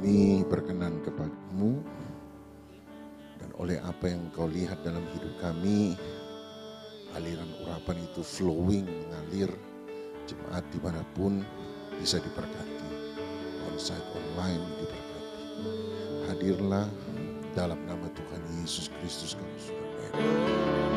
kami berkenan kepadamu, dan oleh apa yang Kau lihat dalam hidup kami, aliran urapan itu flowing, mengalir, jemaat dimanapun bisa diberkati, onsite online diberkati. Hadirlah dalam nama Tuhan Yesus Kristus kami sudah berdoa.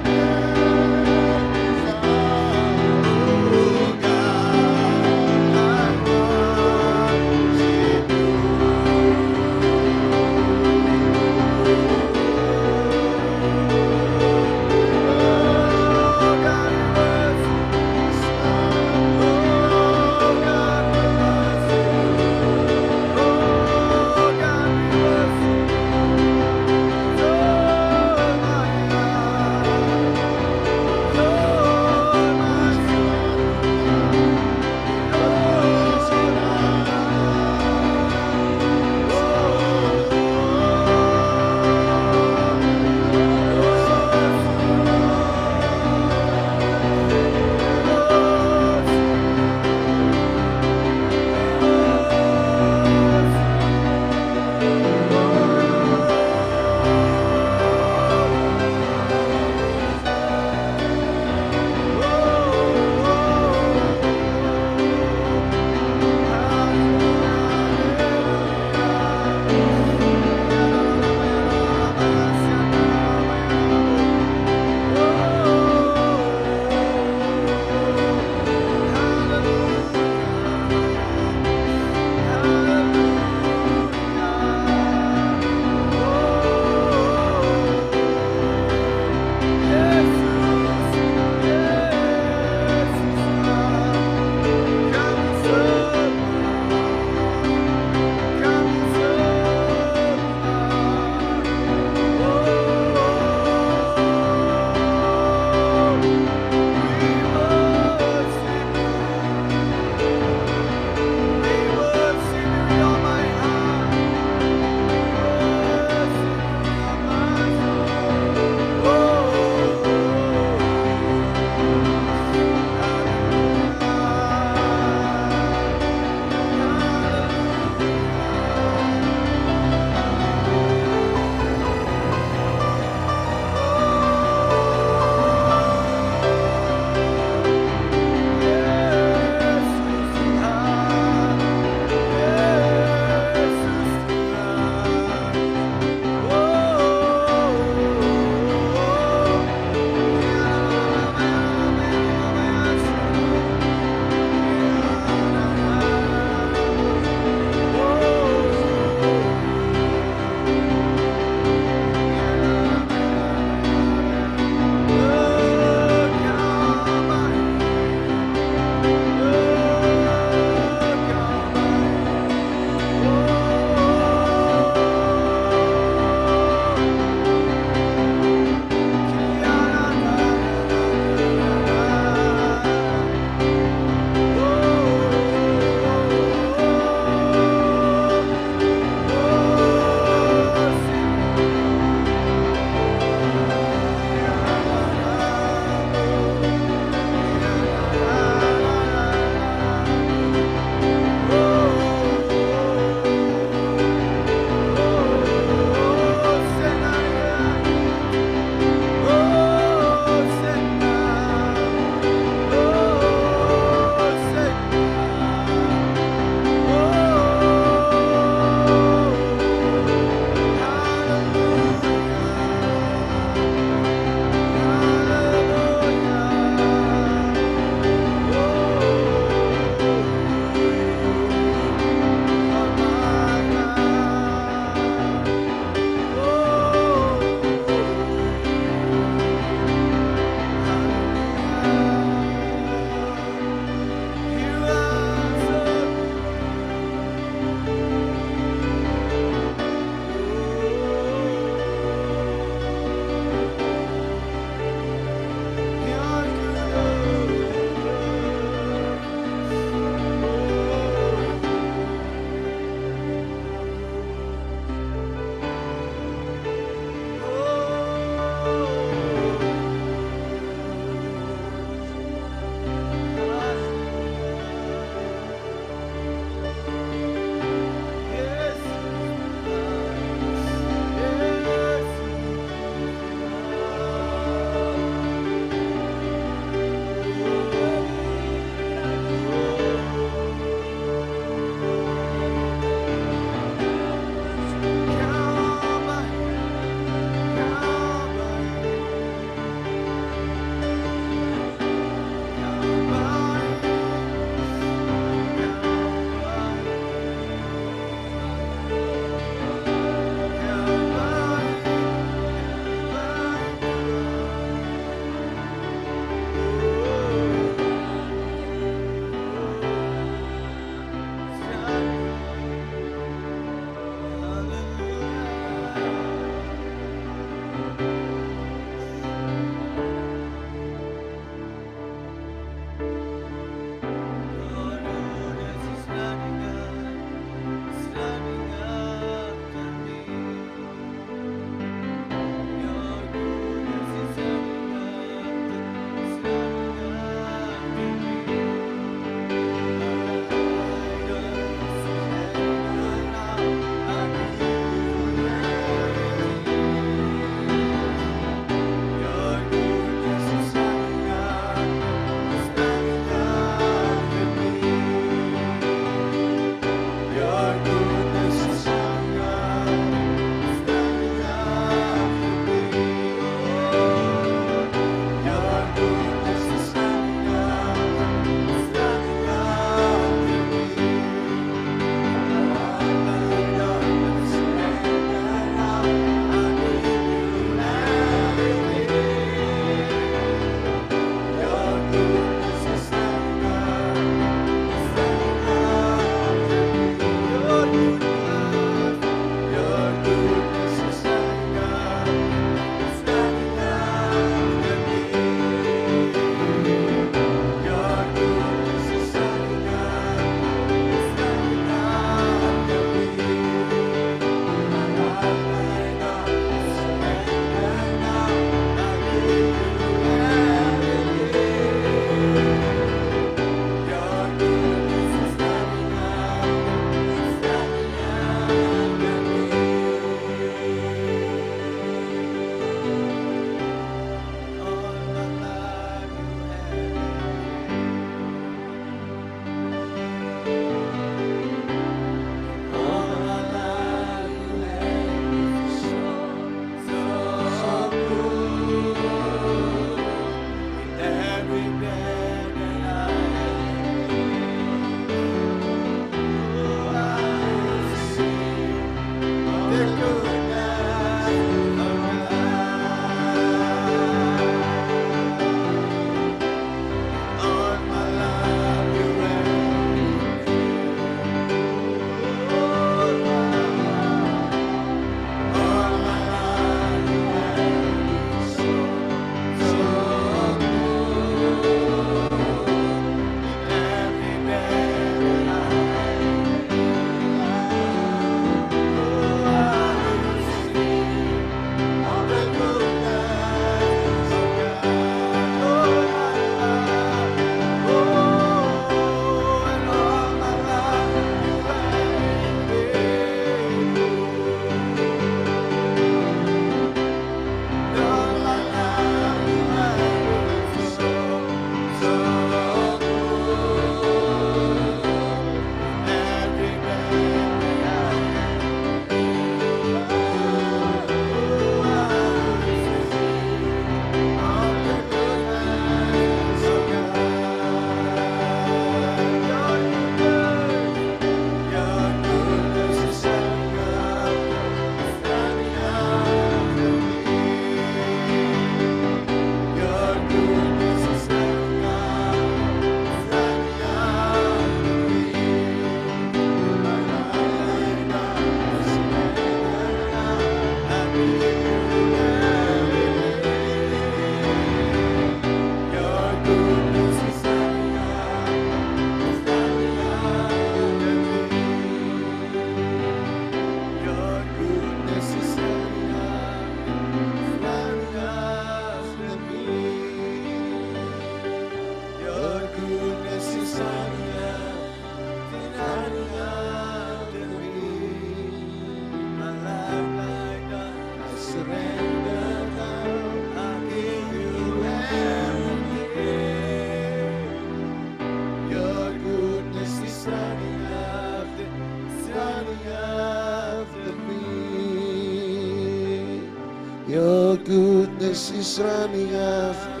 Your goodness is running after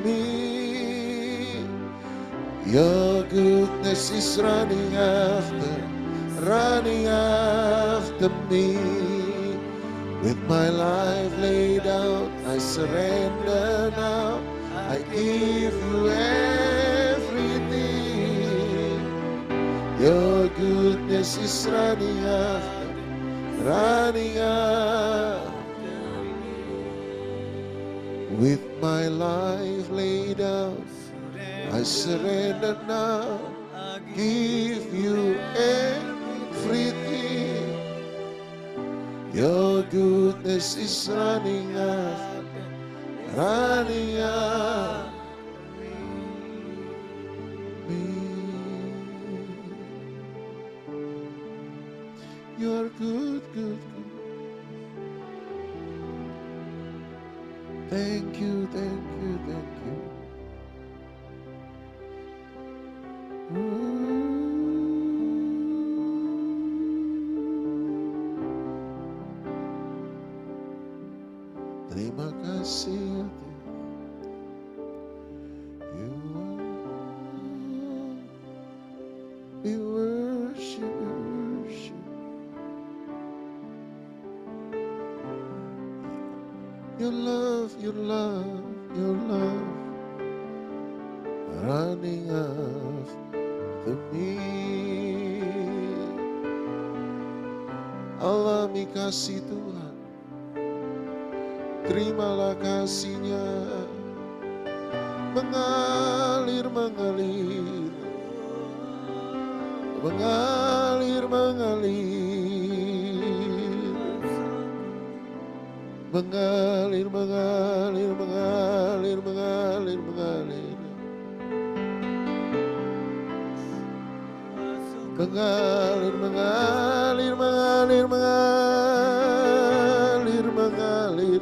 me. Your goodness is running after me. With my life laid out, I surrender now. I give you everything. Your goodness is running after with my life laid out, I surrender now, give you everything. Your goodness is running after me. You're good, good, good. Thank you, thank you, thank you. Ooh. Terima kasih ya Tuhan. We worship, we worship. Your love, your love, your love running after me. Alami kasih Tuhan, terimalah kasih-Nya, mengalir, mengalir, mengalir, mengalir, mengalir, mengalir, mengalir, mengalir, mengalir. Mengalir, mengalir, mengalir, mengalir, mengalir.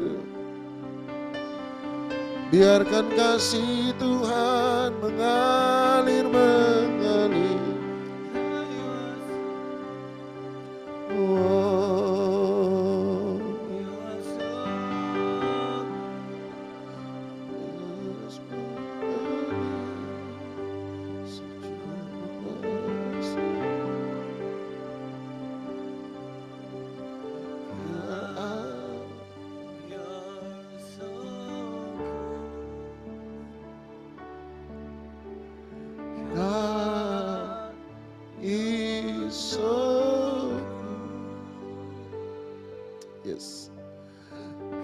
Biarkan kasih Tuhan mengalir, mengalir. Yes.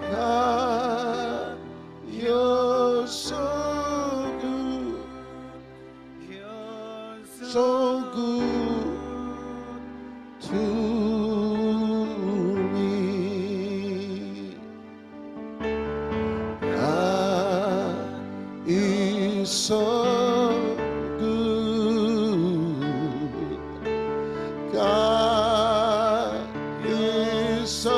God, you're so good. So good to me. God is so good. God is so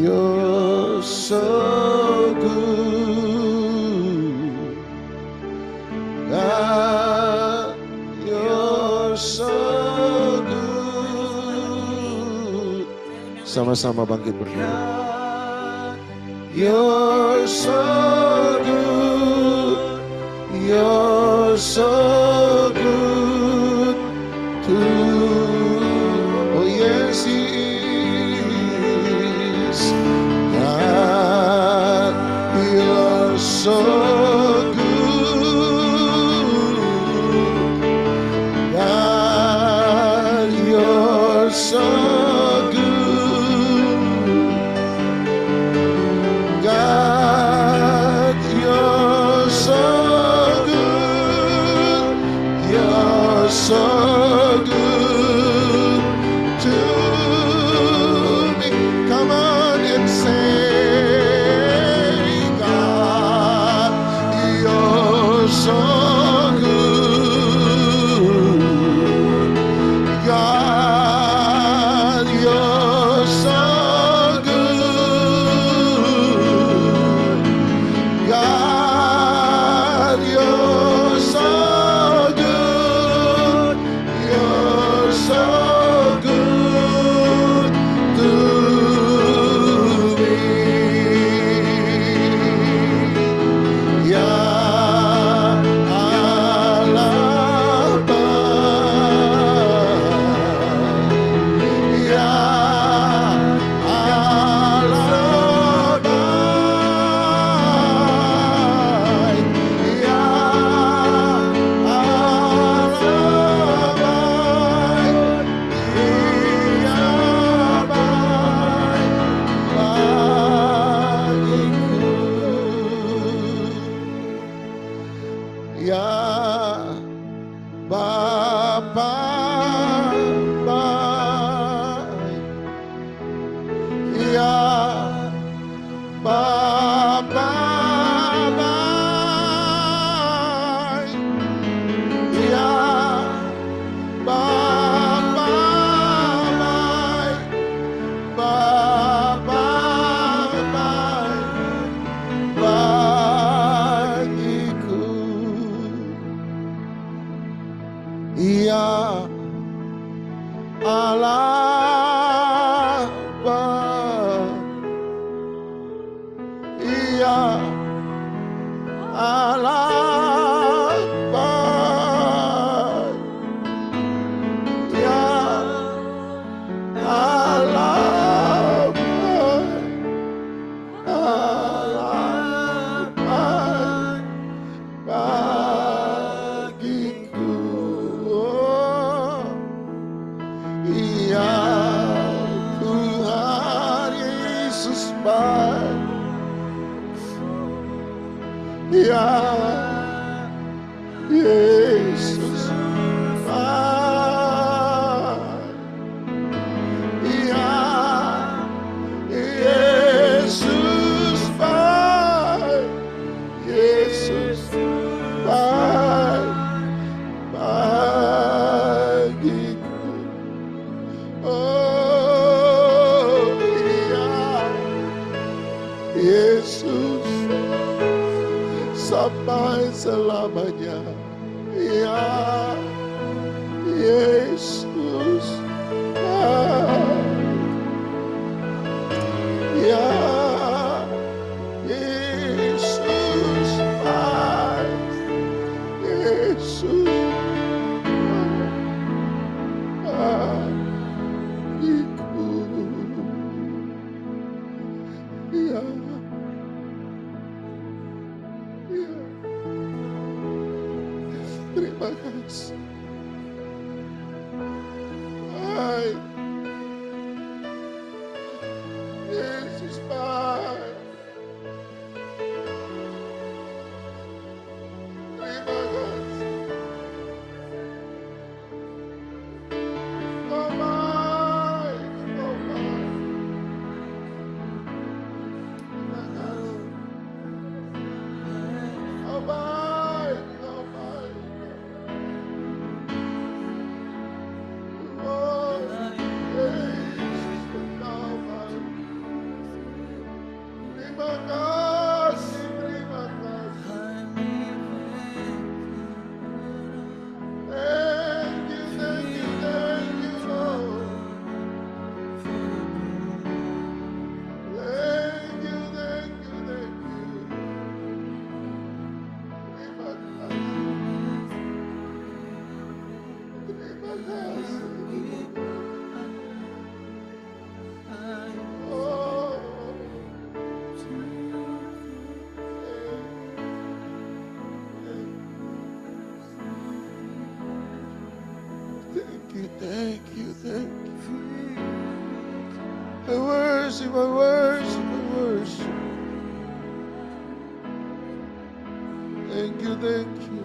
you're so good. God, you're so good. Sama-sama bangkit berdoa. You're so good. You're so good to oh yes he is. God, you're so good. God, you're so good. God, you're so good. You're so good to me. Come on and say, God, you're so good. God, Allah Bapa, iya Allah Bapa, ya Allah Bapa, Allah Bapa bagiku. Oh, iya Tuhan Yesus baik. Ya Yesus baik. Ya Yesus baik. Yesus baik bagiku. Oh iya Yesus sampai selamanya. Ya Yesus baik. Ya Yesus baik. Yesus bagiku. Ya, ya. Terima kasih. Baik. Yesus baik. Terima kasih. Oh baik, oh baik. Terima kasih. Oh baik, oh baik. Oh Yesus engkau baik. Terima kasih, terima kasih. Thank you, thank you, thank you, Lord. Thank you, thank you, thank you. Terima kasih, terima kasih. Oh, thank you, thank you, thank you. I worship, I worship, I worship. Thank you, thank you.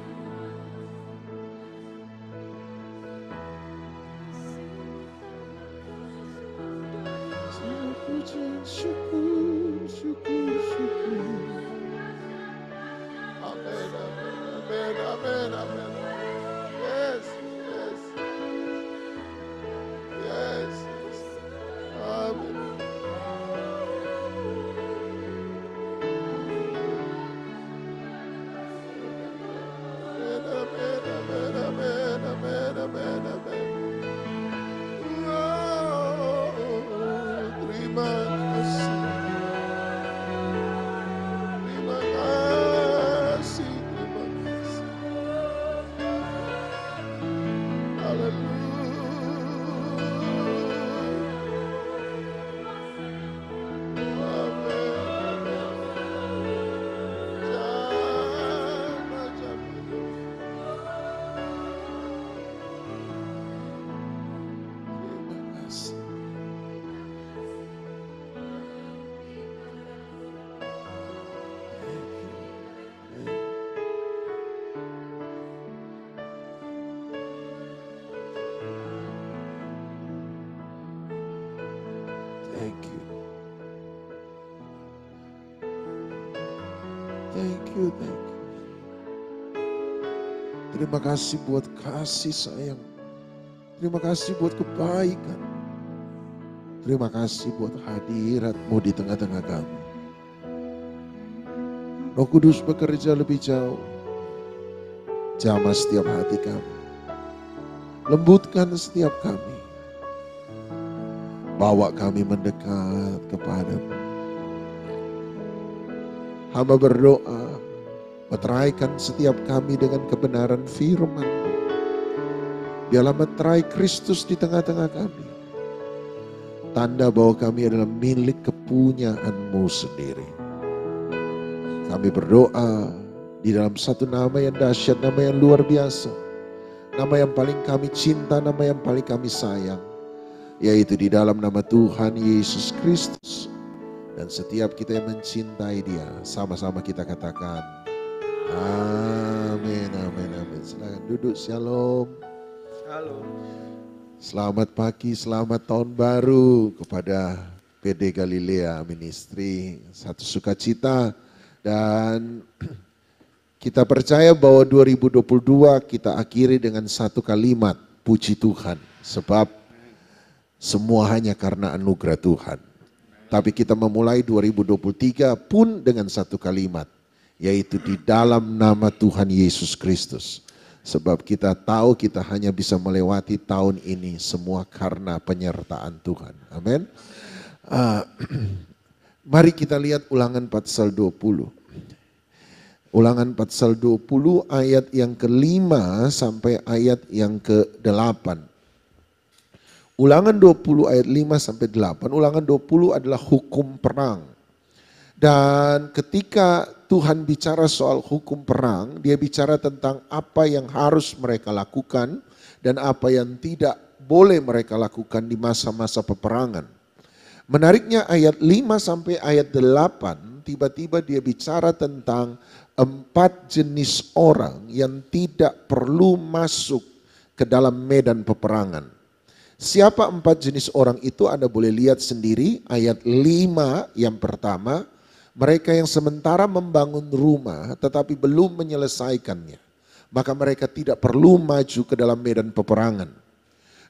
Segala pujian, syukur, syukur, syukur. Amen, amen, amen, amen, amen. Yes, yes, yes, yes. Amen. Amen, amen, amen, amen, amen, amen. Oh, terima kasih, terima kasih, terima kasih. Haleluya. Amen, amen. Terima kasih. Thank you. Thank you, thank you. Terima kasih buat kasih sayang. Terima kasih buat kebaikan. Terima kasih buat hadirat-Mu di tengah-tengah kami. Roh Kudus bekerja lebih jauh. Jamah setiap hati kami. Lembutkan setiap kami. Bawa kami mendekat kepadamu. Hamba berdoa, meteraikan setiap kami dengan kebenaran firman-Mu. Biarlah meterai Kristus di tengah-tengah kami. Tanda bahwa kami adalah milik kepunyaan-Mu sendiri. Kami berdoa di dalam satu nama yang dahsyat, nama yang luar biasa. Nama yang paling kami cinta, nama yang paling kami sayang. Yaitu di dalam nama Tuhan Yesus Kristus. Dan setiap kita yang mencintai Dia, sama-sama kita katakan, amin, amin, amin. Silakan duduk, shalom. Halo. Selamat pagi, selamat tahun baru kepada PD Galilea Ministry. Satu sukacita dan kita percaya bahwa 2022 kita akhiri dengan satu kalimat, puji Tuhan. Sebab semua hanya karena anugerah Tuhan. Tapi kita memulai 2023 pun dengan satu kalimat, yaitu di dalam nama Tuhan Yesus Kristus. Sebab kita tahu kita hanya bisa melewati tahun ini semua karena penyertaan Tuhan. Amin. Mari kita lihat Ulangan pasal 20. Ulangan pasal 20 ayat yang ke-5 sampai ayat yang ke-8. Ulangan 20 ayat 5 sampai 8. Ulangan 20 adalah hukum perang. Dan ketika Tuhan bicara soal hukum perang, Dia bicara tentang apa yang harus mereka lakukan dan apa yang tidak boleh mereka lakukan di masa-masa peperangan. Menariknya ayat 5 sampai ayat 8, tiba-tiba Dia bicara tentang 4 jenis orang yang tidak perlu masuk ke dalam medan peperangan. Siapa 4 jenis orang itu Anda boleh lihat sendiri. Ayat 5 yang pertama, mereka yang sementara membangun rumah tetapi belum menyelesaikannya. Maka mereka tidak perlu maju ke dalam medan peperangan.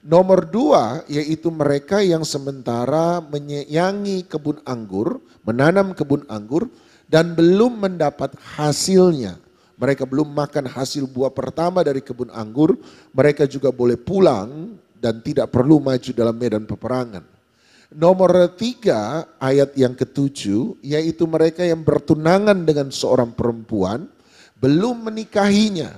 Nomor 2 yaitu mereka yang sementara menyayangi kebun anggur, menanam kebun anggur dan belum mendapat hasilnya. Mereka belum makan hasil buah pertama dari kebun anggur, mereka juga boleh pulang dan tidak perlu maju dalam medan peperangan. Nomor 3 ayat yang ke-7 yaitu mereka yang bertunangan dengan seorang perempuan belum menikahinya.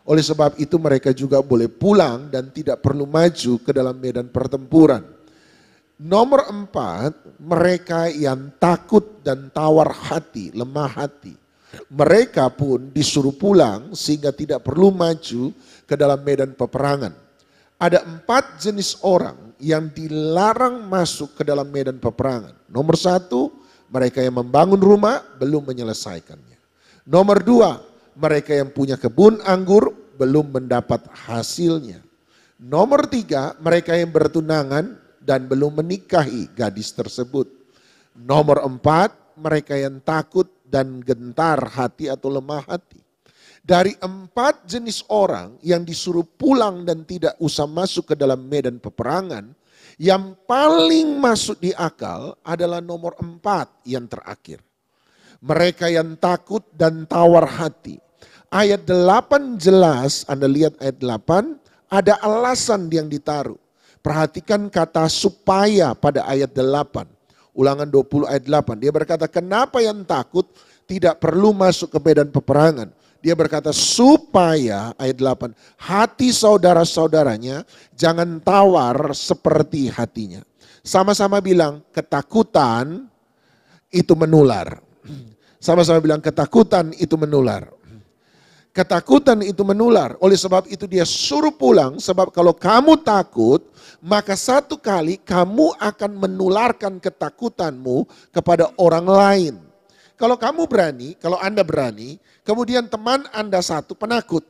Oleh sebab itu mereka juga boleh pulang dan tidak perlu maju ke dalam medan pertempuran. Nomor 4 mereka yang takut dan tawar hati, lemah hati. Mereka pun disuruh pulang sehingga tidak perlu maju ke dalam medan peperangan. Ada 4 jenis orang yang dilarang masuk ke dalam medan peperangan. Nomor 1, mereka yang membangun rumah belum menyelesaikannya. Nomor 2, mereka yang punya kebun anggur belum mendapat hasilnya. Nomor 3, mereka yang bertunangan dan belum menikahi gadis tersebut. Nomor 4, mereka yang takut dan gentar hati atau lemah hati. Dari 4 jenis orang yang disuruh pulang dan tidak usah masuk ke dalam medan peperangan, yang paling masuk di akal adalah nomor 4 yang terakhir. Mereka yang takut dan tawar hati. Ayat 8 jelas, Anda lihat ayat 8, ada alasan yang ditaruh. Perhatikan kata supaya pada ayat 8. Ulangan 20 ayat 8. Dia berkata, kenapa yang takut tidak perlu masuk ke medan peperangan? Dia berkata supaya, ayat 8, hati saudara-saudaranya jangan tawar seperti hatinya. Sama-sama bilang ketakutan itu menular. Sama-sama bilang ketakutan itu menular. Ketakutan itu menular. Oleh sebab itu dia suruh pulang. Sebab kalau kamu takut, maka satu kali kamu akan menularkan ketakutanmu kepada orang lain. Kalau kamu berani, kalau Anda berani, kemudian teman Anda satu penakut.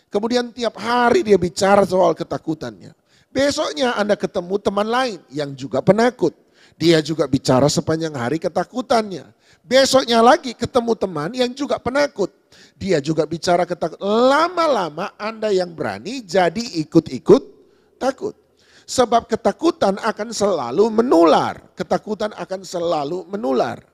Kemudian tiap hari dia bicara soal ketakutannya. Besoknya Anda ketemu teman lain yang juga penakut. Dia juga bicara sepanjang hari ketakutannya. Besoknya lagi ketemu teman yang juga penakut. Dia juga bicara ketakutan. Lama-lama Anda yang berani jadi ikut-ikut takut. Sebab ketakutan akan selalu menular. Ketakutan akan selalu menular.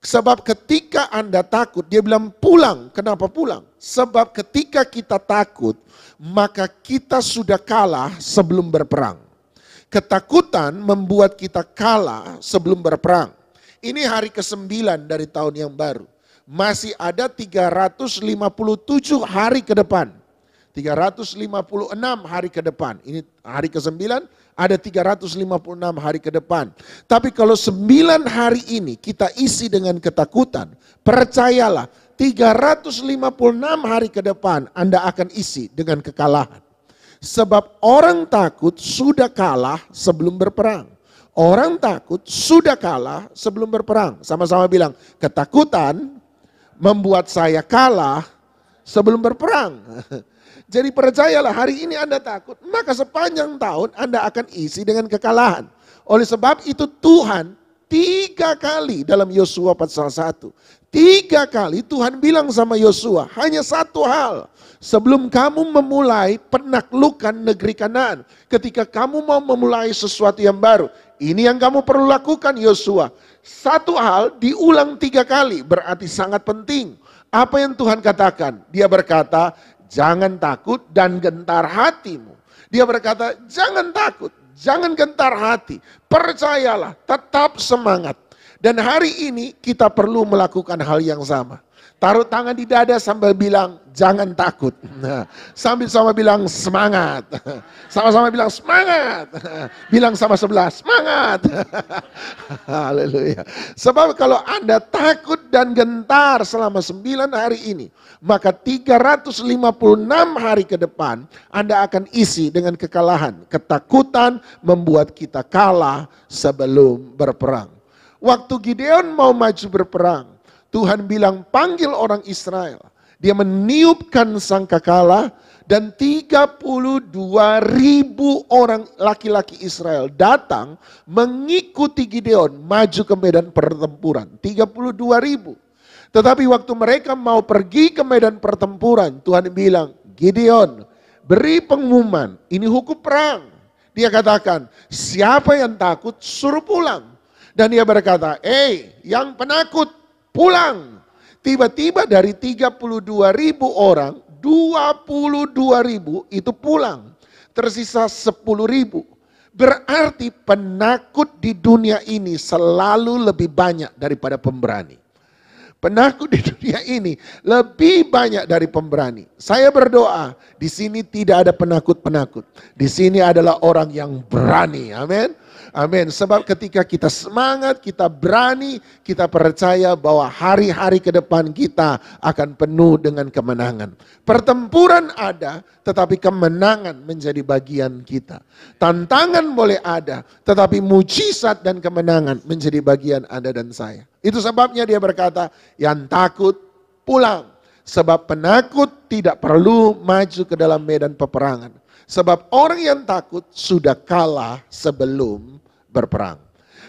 Sebab ketika Anda takut, dia bilang pulang. Kenapa pulang? Sebab ketika kita takut, maka kita sudah kalah sebelum berperang. Ketakutan membuat kita kalah sebelum berperang. Ini hari ke-9 dari tahun yang baru. Masih ada 357 hari ke depan. 356 hari ke depan. Ini hari ke-9, ada 356 hari ke depan. Tapi kalau 9 hari ini kita isi dengan ketakutan, percayalah 356 hari ke depan Anda akan isi dengan kekalahan. Sebab orang takut sudah kalah sebelum berperang. Orang takut sudah kalah sebelum berperang. Sama-sama bilang, ketakutan membuat saya kalah sebelum berperang. Jadi percayalah, hari ini Anda takut, maka sepanjang tahun Anda akan isi dengan kekalahan. Oleh sebab itu Tuhan 3 kali dalam Yosua pasal 1. 3 kali Tuhan bilang sama Yosua, hanya satu hal. Sebelum kamu memulai penaklukan negeri Kanaan, ketika kamu mau memulai sesuatu yang baru, ini yang kamu perlu lakukan Yosua. Satu hal diulang 3 kali, berarti sangat penting. Apa yang Tuhan katakan? Dia berkata, jangan takut dan gentar hatimu. Dia berkata, jangan takut, jangan gentar hati. Percayalah, tetap semangat. Dan hari ini kita perlu melakukan hal yang sama. Taruh tangan di dada sambil bilang, jangan takut. Nah, sambil sama bilang semangat. Sama-sama bilang semangat. Bilang sama sebelah, semangat. Haleluya. Sebab kalau Anda takut dan gentar selama 9 hari ini, maka 356 hari ke depan Anda akan isi dengan kekalahan. Ketakutan membuat kita kalah sebelum berperang. Waktu Gideon mau maju berperang, Tuhan bilang panggil orang Israel. Dia meniupkan sangkakala dan 32.000 orang laki-laki Israel datang mengikuti Gideon maju ke medan pertempuran. 32.000. Tetapi waktu mereka mau pergi ke medan pertempuran, Tuhan bilang, Gideon, beri pengumuman, ini hukum perang. Dia katakan, siapa yang takut suruh pulang. Dan dia berkata, yang penakut pulang. Tiba-tiba dari 32.000 orang, 22.000 itu pulang. Tersisa 10.000. Berarti penakut di dunia ini selalu lebih banyak daripada pemberani. Penakut di dunia ini lebih banyak dari pemberani. Saya berdoa, di sini tidak ada penakut-penakut. Di sini adalah orang yang berani. Amin. Amin. Sebab ketika kita semangat, kita berani, kita percaya bahwa hari-hari ke depan kita akan penuh dengan kemenangan. Pertempuran ada, tetapi kemenangan menjadi bagian kita. Tantangan boleh ada, tetapi mujizat dan kemenangan menjadi bagian Anda dan saya. Itu sebabnya dia berkata, yang takut pulang. Sebab penakut tidak perlu maju ke dalam medan peperangan. Sebab orang yang takut sudah kalah sebelum berperang.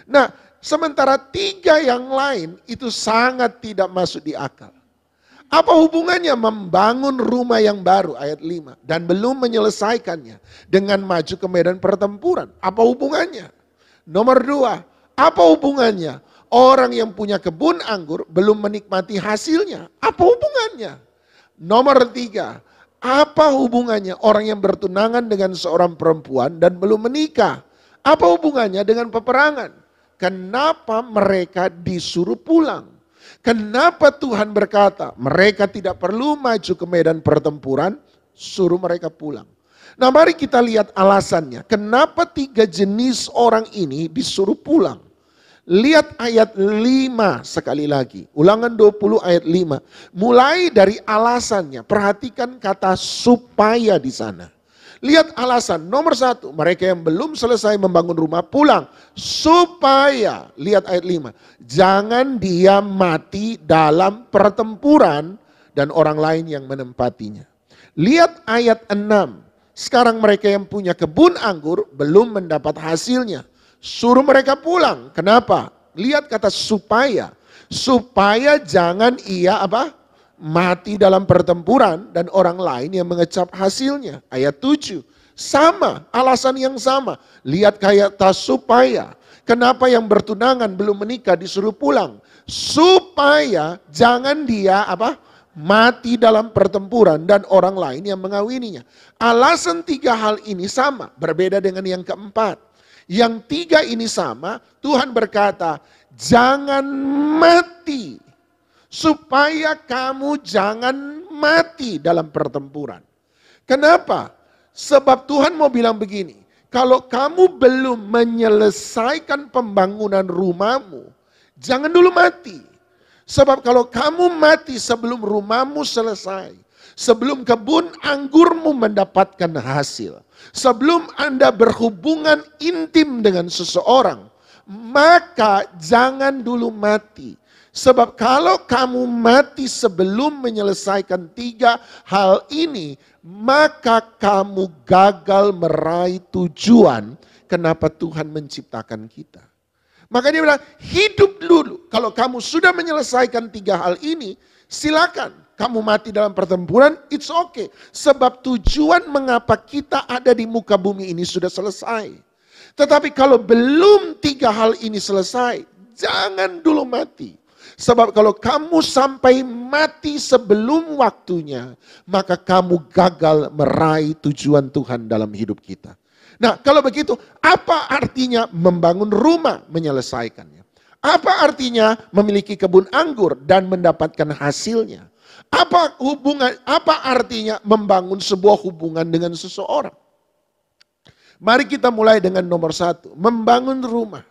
Nah, sementara 3 yang lain itu sangat tidak masuk di akal. Apa hubungannya membangun rumah yang baru ayat 5 dan belum menyelesaikannya dengan maju ke medan pertempuran? Apa hubungannya? Nomor 2, apa hubungannya orang yang punya kebun anggur belum menikmati hasilnya? Apa hubungannya? Nomor 3, apa hubungannya orang yang bertunangan dengan seorang perempuan dan belum menikah? Apa hubungannya dengan peperangan? Kenapa mereka disuruh pulang? Kenapa Tuhan berkata mereka tidak perlu maju ke medan pertempuran, suruh mereka pulang? Nah, mari kita lihat alasannya. Kenapa 3 jenis orang ini disuruh pulang? Lihat ayat 5 sekali lagi. Ulangan 20 ayat 5. Mulai dari alasannya. Perhatikan kata supaya di sana. Lihat alasan. Nomor 1, mereka yang belum selesai membangun rumah pulang. Supaya, lihat ayat 5. Jangan dia mati dalam pertempuran dan orang lain yang menempatinya. Lihat ayat 6. Sekarang mereka yang punya kebun anggur belum mendapat hasilnya. Suruh mereka pulang. Kenapa? Lihat kata supaya. Supaya jangan ia mati dalam pertempuran dan orang lain yang mengecap hasilnya. Ayat 7. Sama, alasan yang sama. Lihat kata supaya. Kenapa yang bertunangan belum menikah disuruh pulang? Supaya jangan dia mati dalam pertempuran dan orang lain yang mengawininya. Alasan 3 hal ini sama, berbeda dengan yang keempat. Yang tiga ini sama, Tuhan berkata, jangan mati. Supaya kamu jangan mati dalam pertempuran. Kenapa? Sebab Tuhan mau bilang begini, kalau kamu belum menyelesaikan pembangunan rumahmu, jangan dulu mati. Sebab kalau kamu mati sebelum rumahmu selesai, sebelum kebun anggurmu mendapatkan hasil, sebelum Anda berhubungan intim dengan seseorang, maka jangan dulu mati. Sebab kalau kamu mati sebelum menyelesaikan tiga hal ini, maka kamu gagal meraih tujuan kenapa Tuhan menciptakan kita. Maka dia bilang, hidup dulu. Kalau kamu sudah menyelesaikan tiga hal ini, silakan. Kamu mati dalam pertempuran, it's okay. Sebab tujuan mengapa kita ada di muka bumi ini sudah selesai. Tetapi kalau belum tiga hal ini selesai, jangan dulu mati. Sebab kalau kamu sampai mati sebelum waktunya, maka kamu gagal meraih tujuan Tuhan dalam hidup kita. Nah, kalau begitu, apa artinya membangun rumah menyelesaikannya? Apa artinya memiliki kebun anggur dan mendapatkan hasilnya? Apa artinya membangun sebuah hubungan dengan seseorang? Mari kita mulai dengan nomor satu, membangun rumah.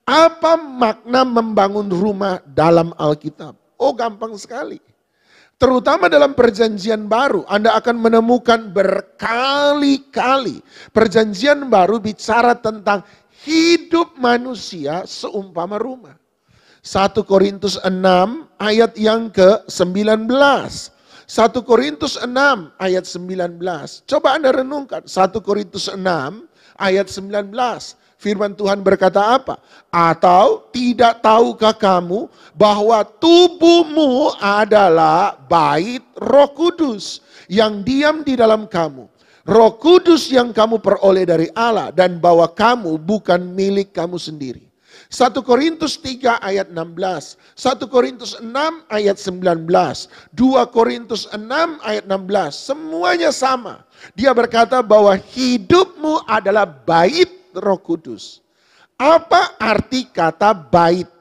Apa makna membangun rumah dalam Alkitab? Oh, gampang sekali. Terutama dalam perjanjian baru, Anda akan menemukan berkali-kali perjanjian baru bicara tentang hidup manusia seumpama rumah. 1 Korintus 6 ayat yang ke-19. 1 Korintus 6 ayat 19. Coba Anda renungkan 1 Korintus 6 ayat 19. Firman Tuhan berkata apa? Atau tidak tahukah kamu bahwa tubuhmu adalah bait Roh Kudus yang diam di dalam kamu. Roh Kudus yang kamu peroleh dari Allah dan bahwa kamu bukan milik kamu sendiri. 1 Korintus 3 ayat 16, 1 Korintus 6 ayat 19, 2 Korintus 6 ayat 16, semuanya sama. Dia berkata bahwa hidupmu adalah bait Roh Kudus. Apa arti kata bait?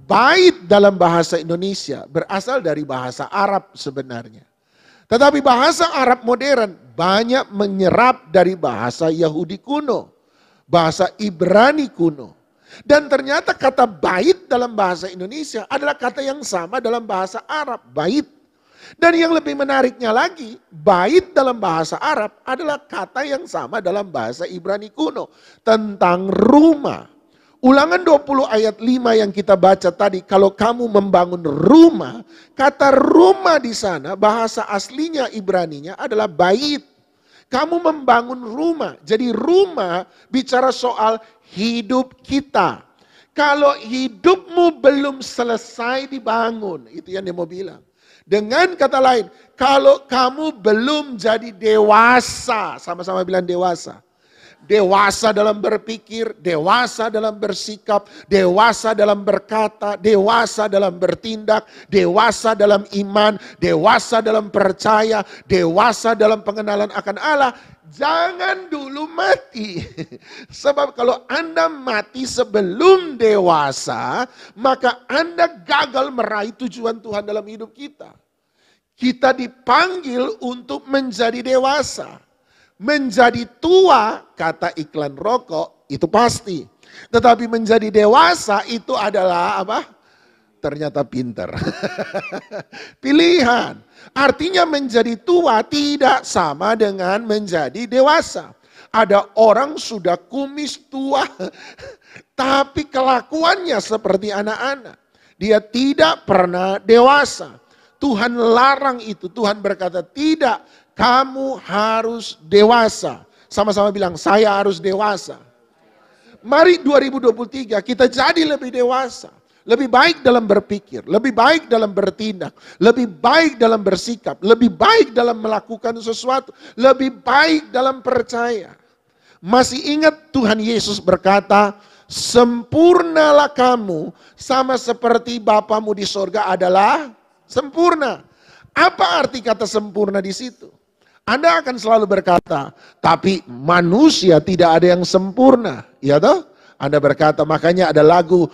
Bait dalam bahasa Indonesia berasal dari bahasa Arab sebenarnya. Tetapi bahasa Arab modern banyak menyerap dari bahasa Yahudi kuno, bahasa Ibrani kuno. Dan ternyata kata bait dalam bahasa Indonesia adalah kata yang sama dalam bahasa Arab, bait. Dan yang lebih menariknya lagi, bait dalam bahasa Arab adalah kata yang sama dalam bahasa Ibrani kuno tentang rumah. Ulangan 20 ayat 5 yang kita baca tadi, kalau kamu membangun rumah, kata rumah di sana bahasa aslinya Ibraninya adalah bait. Kamu membangun rumah, jadi rumah bicara soal hidup kita. Kalau hidupmu belum selesai dibangun, itu yang dia mau bilang. Dengan kata lain, kalau kamu belum jadi dewasa, sama-sama bilang dewasa. Dewasa dalam berpikir, dewasa dalam bersikap, dewasa dalam berkata, dewasa dalam bertindak, dewasa dalam iman, dewasa dalam percaya, dewasa dalam pengenalan akan Allah. Jangan dulu mati. Sebab kalau Anda mati sebelum dewasa, maka Anda gagal meraih tujuan Tuhan dalam hidup kita. Kita dipanggil untuk menjadi dewasa. Menjadi tua, kata iklan rokok, itu pasti. Tetapi menjadi dewasa itu adalah apa? Ternyata pintar. Pilihan. Artinya menjadi tua tidak sama dengan menjadi dewasa. Ada orang sudah kumis tua, tapi kelakuannya seperti anak-anak. Dia tidak pernah dewasa. Tuhan larang itu. Tuhan berkata, tidak, kamu harus dewasa. Sama-sama bilang, saya harus dewasa. Mari 2023 kita jadi lebih dewasa. Lebih baik dalam berpikir, lebih baik dalam bertindak, lebih baik dalam bersikap, lebih baik dalam melakukan sesuatu, lebih baik dalam percaya. Masih ingat Tuhan Yesus berkata, sempurnalah kamu sama seperti Bapamu di sorga adalah sempurna. Apa arti kata sempurna di situ? Anda akan selalu berkata, tapi manusia tidak ada yang sempurna. Ya toh? Anda berkata, makanya ada lagu,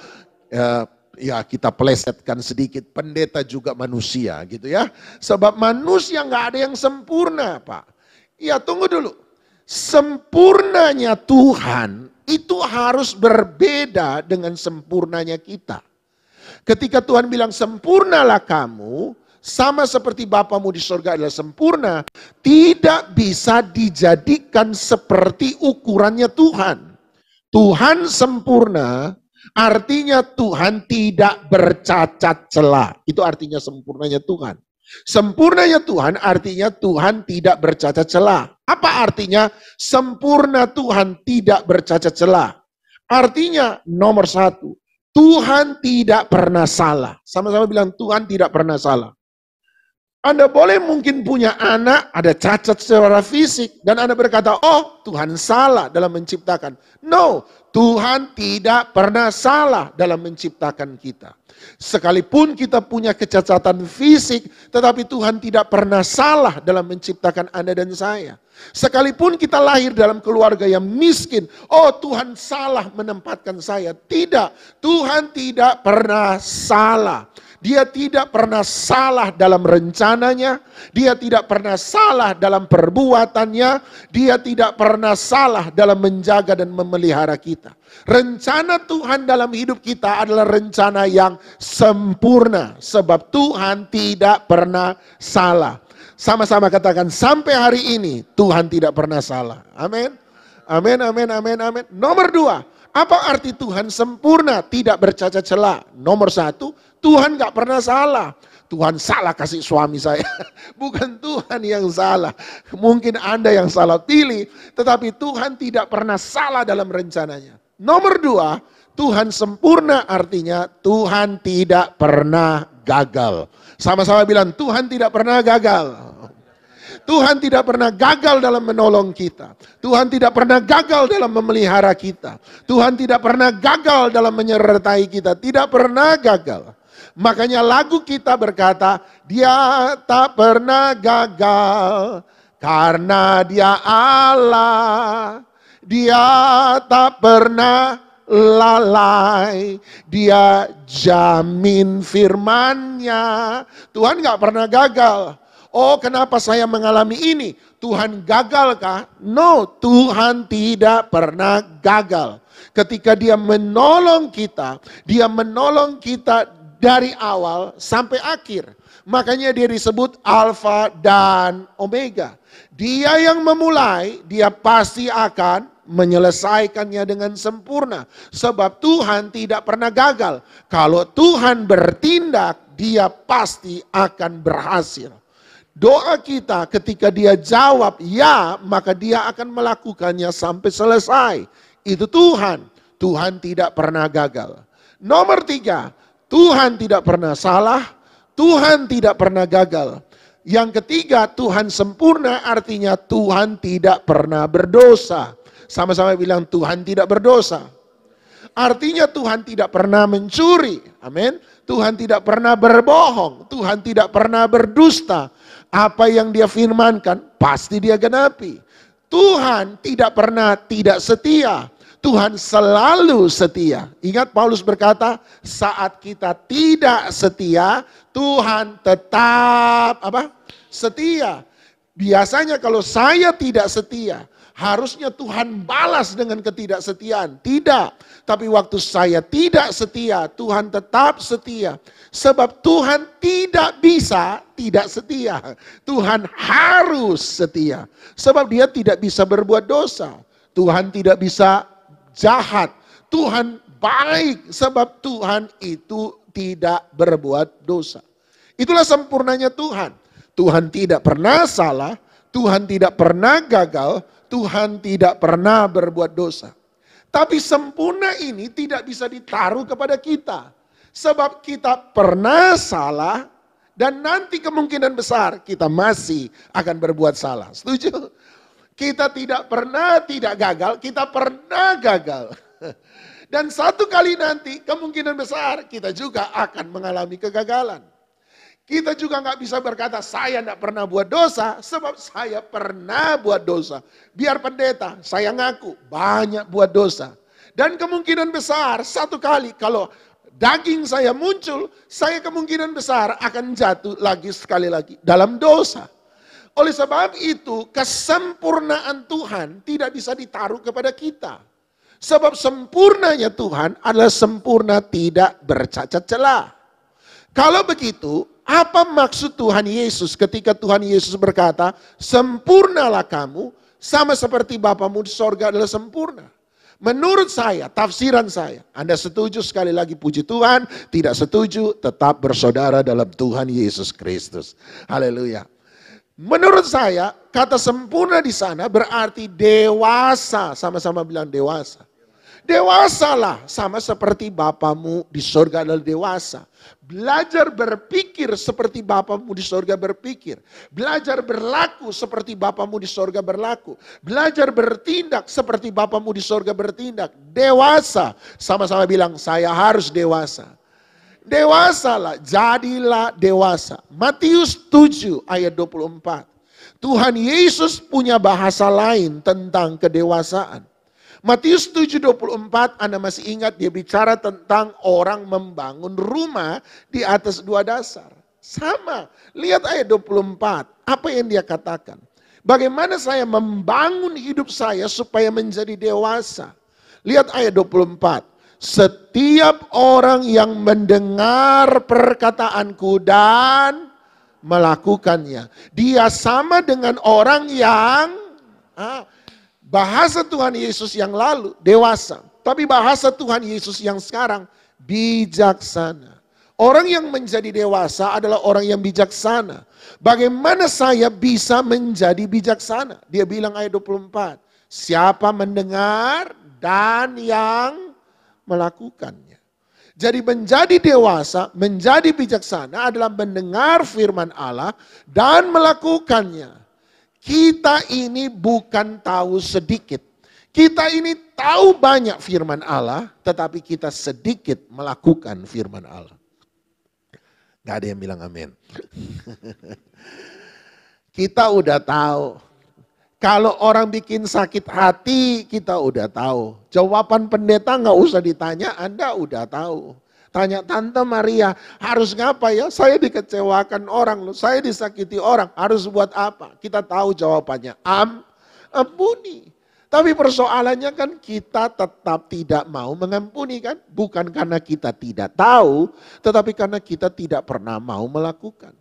ya kita plesetkan sedikit, pendeta juga manusia gitu ya. Sebab manusia nggak ada yang sempurna, Pak. Ya tunggu dulu. Sempurnanya Tuhan itu harus berbeda dengan sempurnanya kita. Ketika Tuhan bilang sempurnalah kamu, sama seperti Bapamu di surga adalah sempurna, tidak bisa dijadikan seperti ukurannya Tuhan. Tuhan sempurna, artinya Tuhan tidak bercacat celah. Itu artinya sempurnanya Tuhan. Sempurnanya Tuhan artinya Tuhan tidak bercacat celah. Apa artinya sempurna Tuhan tidak bercacat celah? Artinya nomor satu, Tuhan tidak pernah salah. Sama-sama bilang Tuhan tidak pernah salah. Anda boleh mungkin punya anak, ada cacat secara fisik, dan Anda berkata, oh Tuhan salah dalam menciptakan. No, Tuhan tidak pernah salah dalam menciptakan kita. Sekalipun kita punya kecacatan fisik, tetapi Tuhan tidak pernah salah dalam menciptakan Anda dan saya. Sekalipun kita lahir dalam keluarga yang miskin, oh Tuhan salah menempatkan saya. Tidak, Tuhan tidak pernah salah. Dia tidak pernah salah dalam rencananya, dia tidak pernah salah dalam perbuatannya, dia tidak pernah salah dalam menjaga dan memelihara kita. Rencana Tuhan dalam hidup kita adalah rencana yang sempurna, sebab Tuhan tidak pernah salah. Sama-sama katakan, sampai hari ini Tuhan tidak pernah salah. Amin. Amin, amin, amin, amin. Nomor dua, apa arti Tuhan sempurna, tidak bercacat celah? Nomor satu, Tuhan gak pernah salah. Tuhan salah kasih suami saya. Bukan Tuhan yang salah. Mungkin Anda yang salah pilih. Tetapi Tuhan tidak pernah salah dalam rencananya. Nomor dua, Tuhan sempurna artinya Tuhan tidak pernah gagal. Sama-sama bilang Tuhan tidak pernah gagal. Tuhan tidak pernah gagal dalam menolong kita. Tuhan tidak pernah gagal dalam memelihara kita. Tuhan tidak pernah gagal dalam menyertai kita. Tidak pernah gagal. Makanya lagu kita berkata, dia tak pernah gagal karena dia Allah. Dia tak pernah lalai, dia jamin firman-Nya. Tuhan gak pernah gagal. Oh, kenapa saya mengalami ini? Tuhan gagalkah? No, Tuhan tidak pernah gagal. Ketika dia menolong kita dari awal sampai akhir. Makanya dia disebut Alfa dan Omega. Dia yang memulai, dia pasti akan menyelesaikannya dengan sempurna. Sebab Tuhan tidak pernah gagal. Kalau Tuhan bertindak, dia pasti akan berhasil. Doa kita ketika dia jawab ya, maka dia akan melakukannya sampai selesai. Itu Tuhan. Tuhan tidak pernah gagal. Nomor tiga, Tuhan tidak pernah salah, Tuhan tidak pernah gagal. Yang ketiga, Tuhan sempurna artinya Tuhan tidak pernah berdosa. Sama-sama bilang Tuhan tidak berdosa. Artinya Tuhan tidak pernah mencuri. Amin. Tuhan tidak pernah berbohong. Tuhan tidak pernah berdusta. Apa yang dia firmankan pasti dia genapi. Tuhan tidak pernah tidak setia. Tuhan selalu setia. Ingat Paulus berkata, saat kita tidak setia, Tuhan tetap setia. Biasanya kalau saya tidak setia, harusnya Tuhan balas dengan ketidaksetiaan. Tidak. Tapi waktu saya tidak setia, Tuhan tetap setia. Sebab Tuhan tidak bisa tidak setia. Tuhan harus setia. Sebab dia tidak bisa berbuat dosa. Tuhan tidak bisa jahat. Tuhan baik sebab Tuhan itu tidak berbuat dosa. Itulah sempurnanya Tuhan. Tuhan tidak pernah salah, Tuhan tidak pernah gagal, Tuhan tidak pernah berbuat dosa. Tapi sempurna ini tidak bisa ditaruh kepada kita. Sebab kita pernah salah dan nanti kemungkinan besar kita masih akan berbuat salah. Setuju? Kita tidak pernah tidak gagal, kita pernah gagal. Dan satu kali nanti kemungkinan besar kita juga akan mengalami kegagalan. Kita juga nggak bisa berkata saya nggak pernah buat dosa, sebab saya pernah buat dosa. Biar pendeta, saya ngaku banyak buat dosa. Dan kemungkinan besar satu kali kalau daging saya muncul, saya kemungkinan besar akan jatuh lagi sekali lagi dalam dosa. Oleh sebab itu, kesempurnaan Tuhan tidak bisa ditaruh kepada kita. Sebab sempurnanya Tuhan adalah sempurna tidak bercacat celah. Kalau begitu, apa maksud Tuhan Yesus ketika Tuhan Yesus berkata, sempurnalah kamu sama seperti Bapamu di sorga adalah sempurna. Menurut saya, tafsiran saya, Anda setuju sekali lagi puji Tuhan, tidak setuju tetap bersaudara dalam Tuhan Yesus Kristus. Haleluya. Menurut saya, kata sempurna di sana berarti dewasa, sama-sama bilang dewasa. Dewasalah sama seperti Bapamu di surga adalah dewasa. Belajar berpikir seperti Bapamu di surga berpikir. Belajar berlaku seperti Bapamu di surga berlaku. Belajar bertindak seperti Bapamu di surga bertindak. Dewasa, sama-sama bilang saya harus dewasa. Dewasalah, jadilah dewasa. Matius 7 ayat 24. Tuhan Yesus punya bahasa lain tentang kedewasaan. Matius 7:24, Anda masih ingat dia bicara tentang orang membangun rumah di atas dua dasar. Sama, lihat ayat 24, apa yang dia katakan. Bagaimana saya membangun hidup saya supaya menjadi dewasa. Lihat ayat 24, setiap orang yang mendengar perkataanku dan melakukannya. Dia sama dengan orang yang... bahasa Tuhan Yesus yang lalu, dewasa. Tapi bahasa Tuhan Yesus yang sekarang, bijaksana. Orang yang menjadi dewasa adalah orang yang bijaksana. Bagaimana saya bisa menjadi bijaksana? Dia bilang ayat 24. Siapa mendengar dan yang melakukannya. Jadi menjadi dewasa, menjadi bijaksana adalah mendengar firman Allah dan melakukannya. Kita ini bukan tahu sedikit. Kita ini tahu banyak firman Allah, tetapi kita sedikit melakukan firman Allah. Gak ada yang bilang amin. Kita udah tahu. Kalau orang bikin sakit hati, kita udah tahu. Jawaban pendeta gak usah ditanya, Anda udah tahu. Tanya Tante Maria, harus ngapa ya? Saya dikecewakan orang loh, saya disakiti orang, harus buat apa? Kita tahu jawabannya, ampuni. Tapi persoalannya kan kita tetap tidak mau mengampuni kan? Bukan karena kita tidak tahu, tetapi karena kita tidak pernah mau melakukan.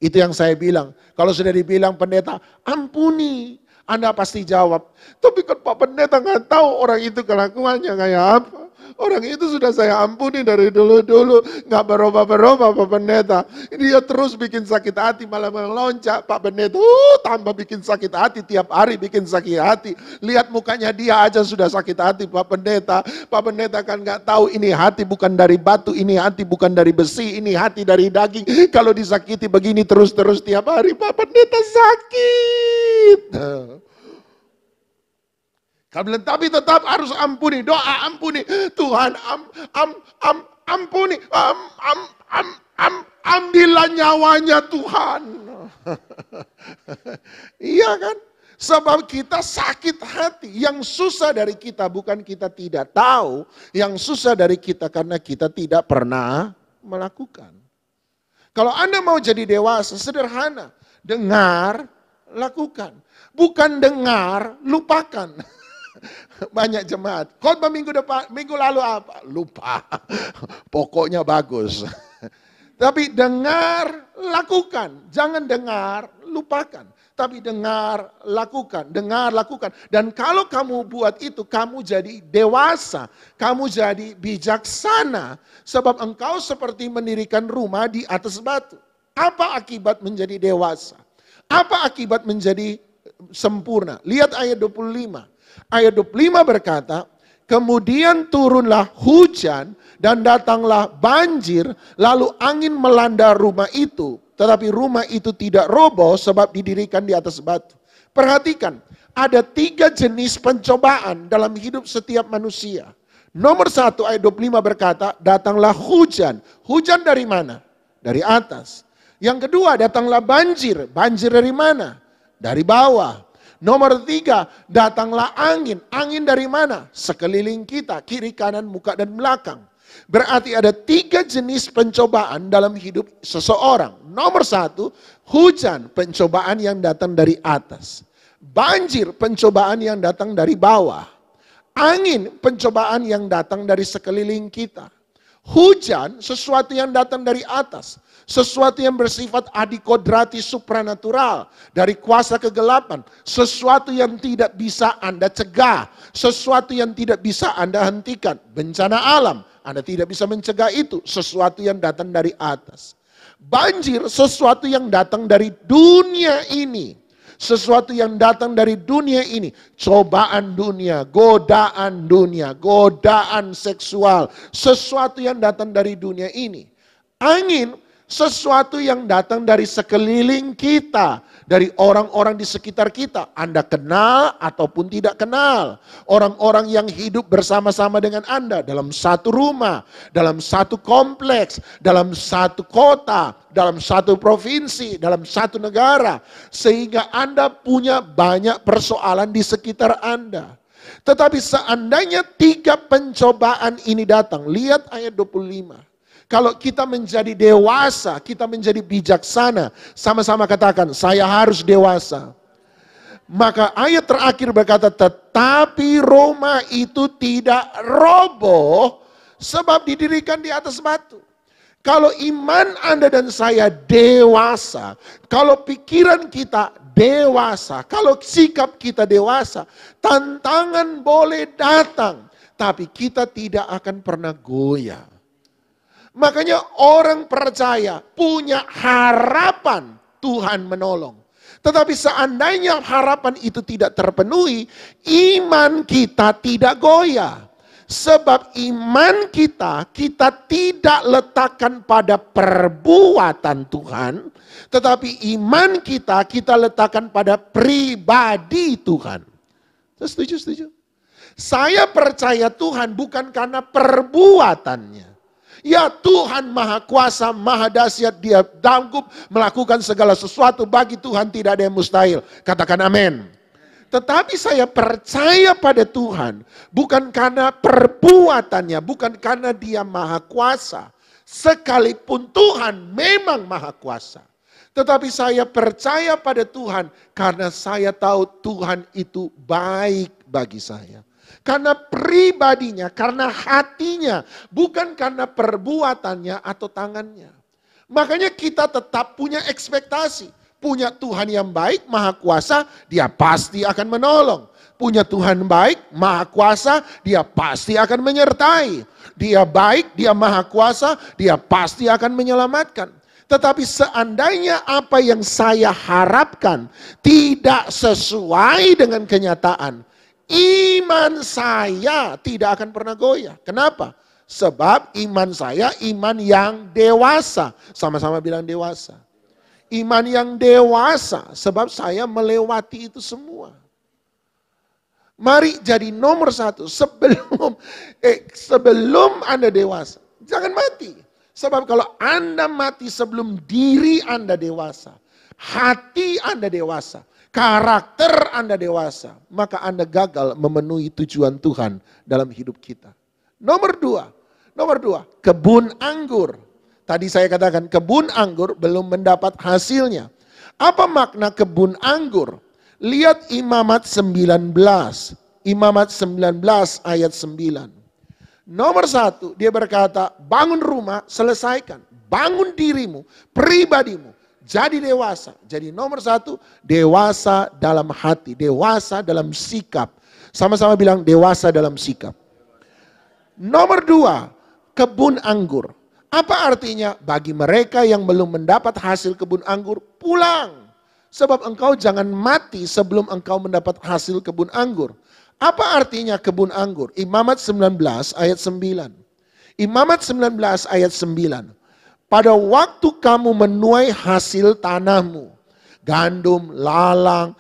Itu yang saya bilang, kalau sudah dibilang pendeta, ampuni. Anda pasti jawab, tapi kan Pak Pendeta nggak tahu orang itu kelakuannya kayak apa. Orang itu sudah saya ampuni dari dulu-dulu, nggak berubah-berubah Pak Pendeta. Dia terus bikin sakit hati, malah meloncat Pak Pendeta. Tambah bikin sakit hati, tiap hari bikin sakit hati. Lihat mukanya dia aja sudah sakit hati Pak Pendeta. Pak Pendeta kan nggak tahu ini hati bukan dari batu, ini hati bukan dari besi, ini hati dari daging. Kalau disakiti begini terus-terus tiap hari Pak Pendeta sakit. Tapi tetap harus ampuni, doa ampuni. Tuhan ampuni, ambillah nyawanya Tuhan. Iya kan? Sebab kita sakit hati. Yang susah dari kita bukan kita tidak tahu. Yang susah dari kita karena kita tidak pernah melakukan. Kalau Anda mau jadi dewasa, sederhana. Dengar, lakukan. Bukan dengar, lupakan. Banyak jemaat, khotbah minggu lalu apa? Lupa. Pokoknya bagus. Tapi dengar, lakukan. Jangan dengar, lupakan. Tapi dengar, lakukan. Dengar, lakukan. Dan kalau kamu buat itu, kamu jadi dewasa. Kamu jadi bijaksana. Sebab engkau seperti mendirikan rumah di atas batu. Apa akibat menjadi dewasa? Apa akibat menjadi sempurna? Lihat ayat 25. Ayat 25 berkata, kemudian turunlah hujan dan datanglah banjir, lalu angin melanda rumah itu. Tetapi rumah itu tidak roboh sebab didirikan di atas batu. Perhatikan, ada 3 jenis pencobaan dalam hidup setiap manusia. Nomor 1 ayat 25 berkata, datanglah hujan. Hujan dari mana? Dari atas. Yang kedua, datanglah banjir. Banjir dari mana? Dari bawah. Nomor 3, datanglah angin. Angin dari mana? Sekeliling kita, kiri, kanan, muka, dan belakang. Berarti ada 3 jenis pencobaan dalam hidup seseorang. Nomor 1, hujan, pencobaan yang datang dari atas. Banjir, pencobaan yang datang dari bawah. Angin, pencobaan yang datang dari sekeliling kita. Hujan, sesuatu yang datang dari atas. Sesuatu yang bersifat adikodrati supranatural. Dari kuasa kegelapan. Sesuatu yang tidak bisa Anda cegah. Sesuatu yang tidak bisa Anda hentikan. Bencana alam, Anda tidak bisa mencegah itu. Sesuatu yang datang dari atas. Banjir, sesuatu yang datang dari dunia ini. Sesuatu yang datang dari dunia ini. Cobaan dunia, godaan seksual. Sesuatu yang datang dari dunia ini. Angin, sesuatu yang datang dari sekeliling kita. Dari orang-orang di sekitar kita. Anda kenal ataupun tidak kenal. Orang-orang yang hidup bersama-sama dengan Anda. Dalam satu rumah. Dalam satu kompleks. Dalam satu kota. Dalam satu provinsi. Dalam satu negara. Sehingga Anda punya banyak persoalan di sekitar Anda. Tetapi seandainya 3 pencobaan ini datang. Lihat ayat 25. Kalau kita menjadi dewasa, kita menjadi bijaksana. Sama-sama katakan, saya harus dewasa. Maka ayat terakhir berkata, tetapi Roma itu tidak roboh sebab didirikan di atas batu. Kalau iman Anda dan saya dewasa, kalau pikiran kita dewasa, kalau sikap kita dewasa, tantangan boleh datang, tapi kita tidak akan pernah goyah. Makanya orang percaya punya harapan Tuhan menolong. Tetapi seandainya harapan itu tidak terpenuhi, iman kita tidak goyah. Sebab iman kita tidak letakkan pada perbuatan Tuhan. Tetapi iman kita letakkan pada pribadi Tuhan. Setuju? Saya percaya Tuhan bukan karena perbuatannya. Ya Tuhan maha kuasa, maha dahsyat, dia sanggup melakukan segala sesuatu, bagi Tuhan tidak ada yang mustahil. Katakan amin. Tetapi saya percaya pada Tuhan bukan karena perbuatannya, bukan karena dia maha kuasa. Sekalipun Tuhan memang maha kuasa. Tetapi saya percaya pada Tuhan karena saya tahu Tuhan itu baik bagi saya. Karena pribadinya, karena hatinya, bukan karena perbuatannya atau tangannya. Makanya kita tetap punya ekspektasi. Punya Tuhan yang baik, maha kuasa, dia pasti akan menolong. Punya Tuhan baik, maha kuasa, dia pasti akan menyertai. Dia baik, dia maha kuasa, dia pasti akan menyelamatkan. Tetapi seandainya apa yang saya harapkan tidak sesuai dengan kenyataan, iman saya tidak akan pernah goyah. Kenapa? Sebab iman saya iman yang dewasa. Sama-sama bilang dewasa. Iman yang dewasa. Sebab saya melewati itu semua. Mari jadi nomor 1. Sebelum Anda dewasa, jangan mati. Sebab kalau Anda mati sebelum diri Anda dewasa, hati Anda dewasa, karakter Anda dewasa, maka Anda gagal memenuhi tujuan Tuhan dalam hidup kita. Nomor 2, kebun anggur. Tadi saya katakan kebun anggur belum mendapat hasilnya. Apa makna kebun anggur? Lihat Imamat 19. Imamat 19 ayat 9. Nomor 1, dia berkata, bangun rumah, selesaikan. Bangun dirimu, pribadimu. Jadi dewasa. Jadi nomor 1, dewasa dalam hati. Dewasa dalam sikap. Sama-sama bilang dewasa dalam sikap. Nomor 2, kebun anggur. Apa artinya? Bagi mereka yang belum mendapat hasil kebun anggur, pulang. Sebab engkau jangan mati sebelum engkau mendapat hasil kebun anggur. Apa artinya kebun anggur? Imamat 19 ayat 9. Imamat 19 ayat 9. Pada waktu kamu menuai hasil tanahmu, gandum, lalang,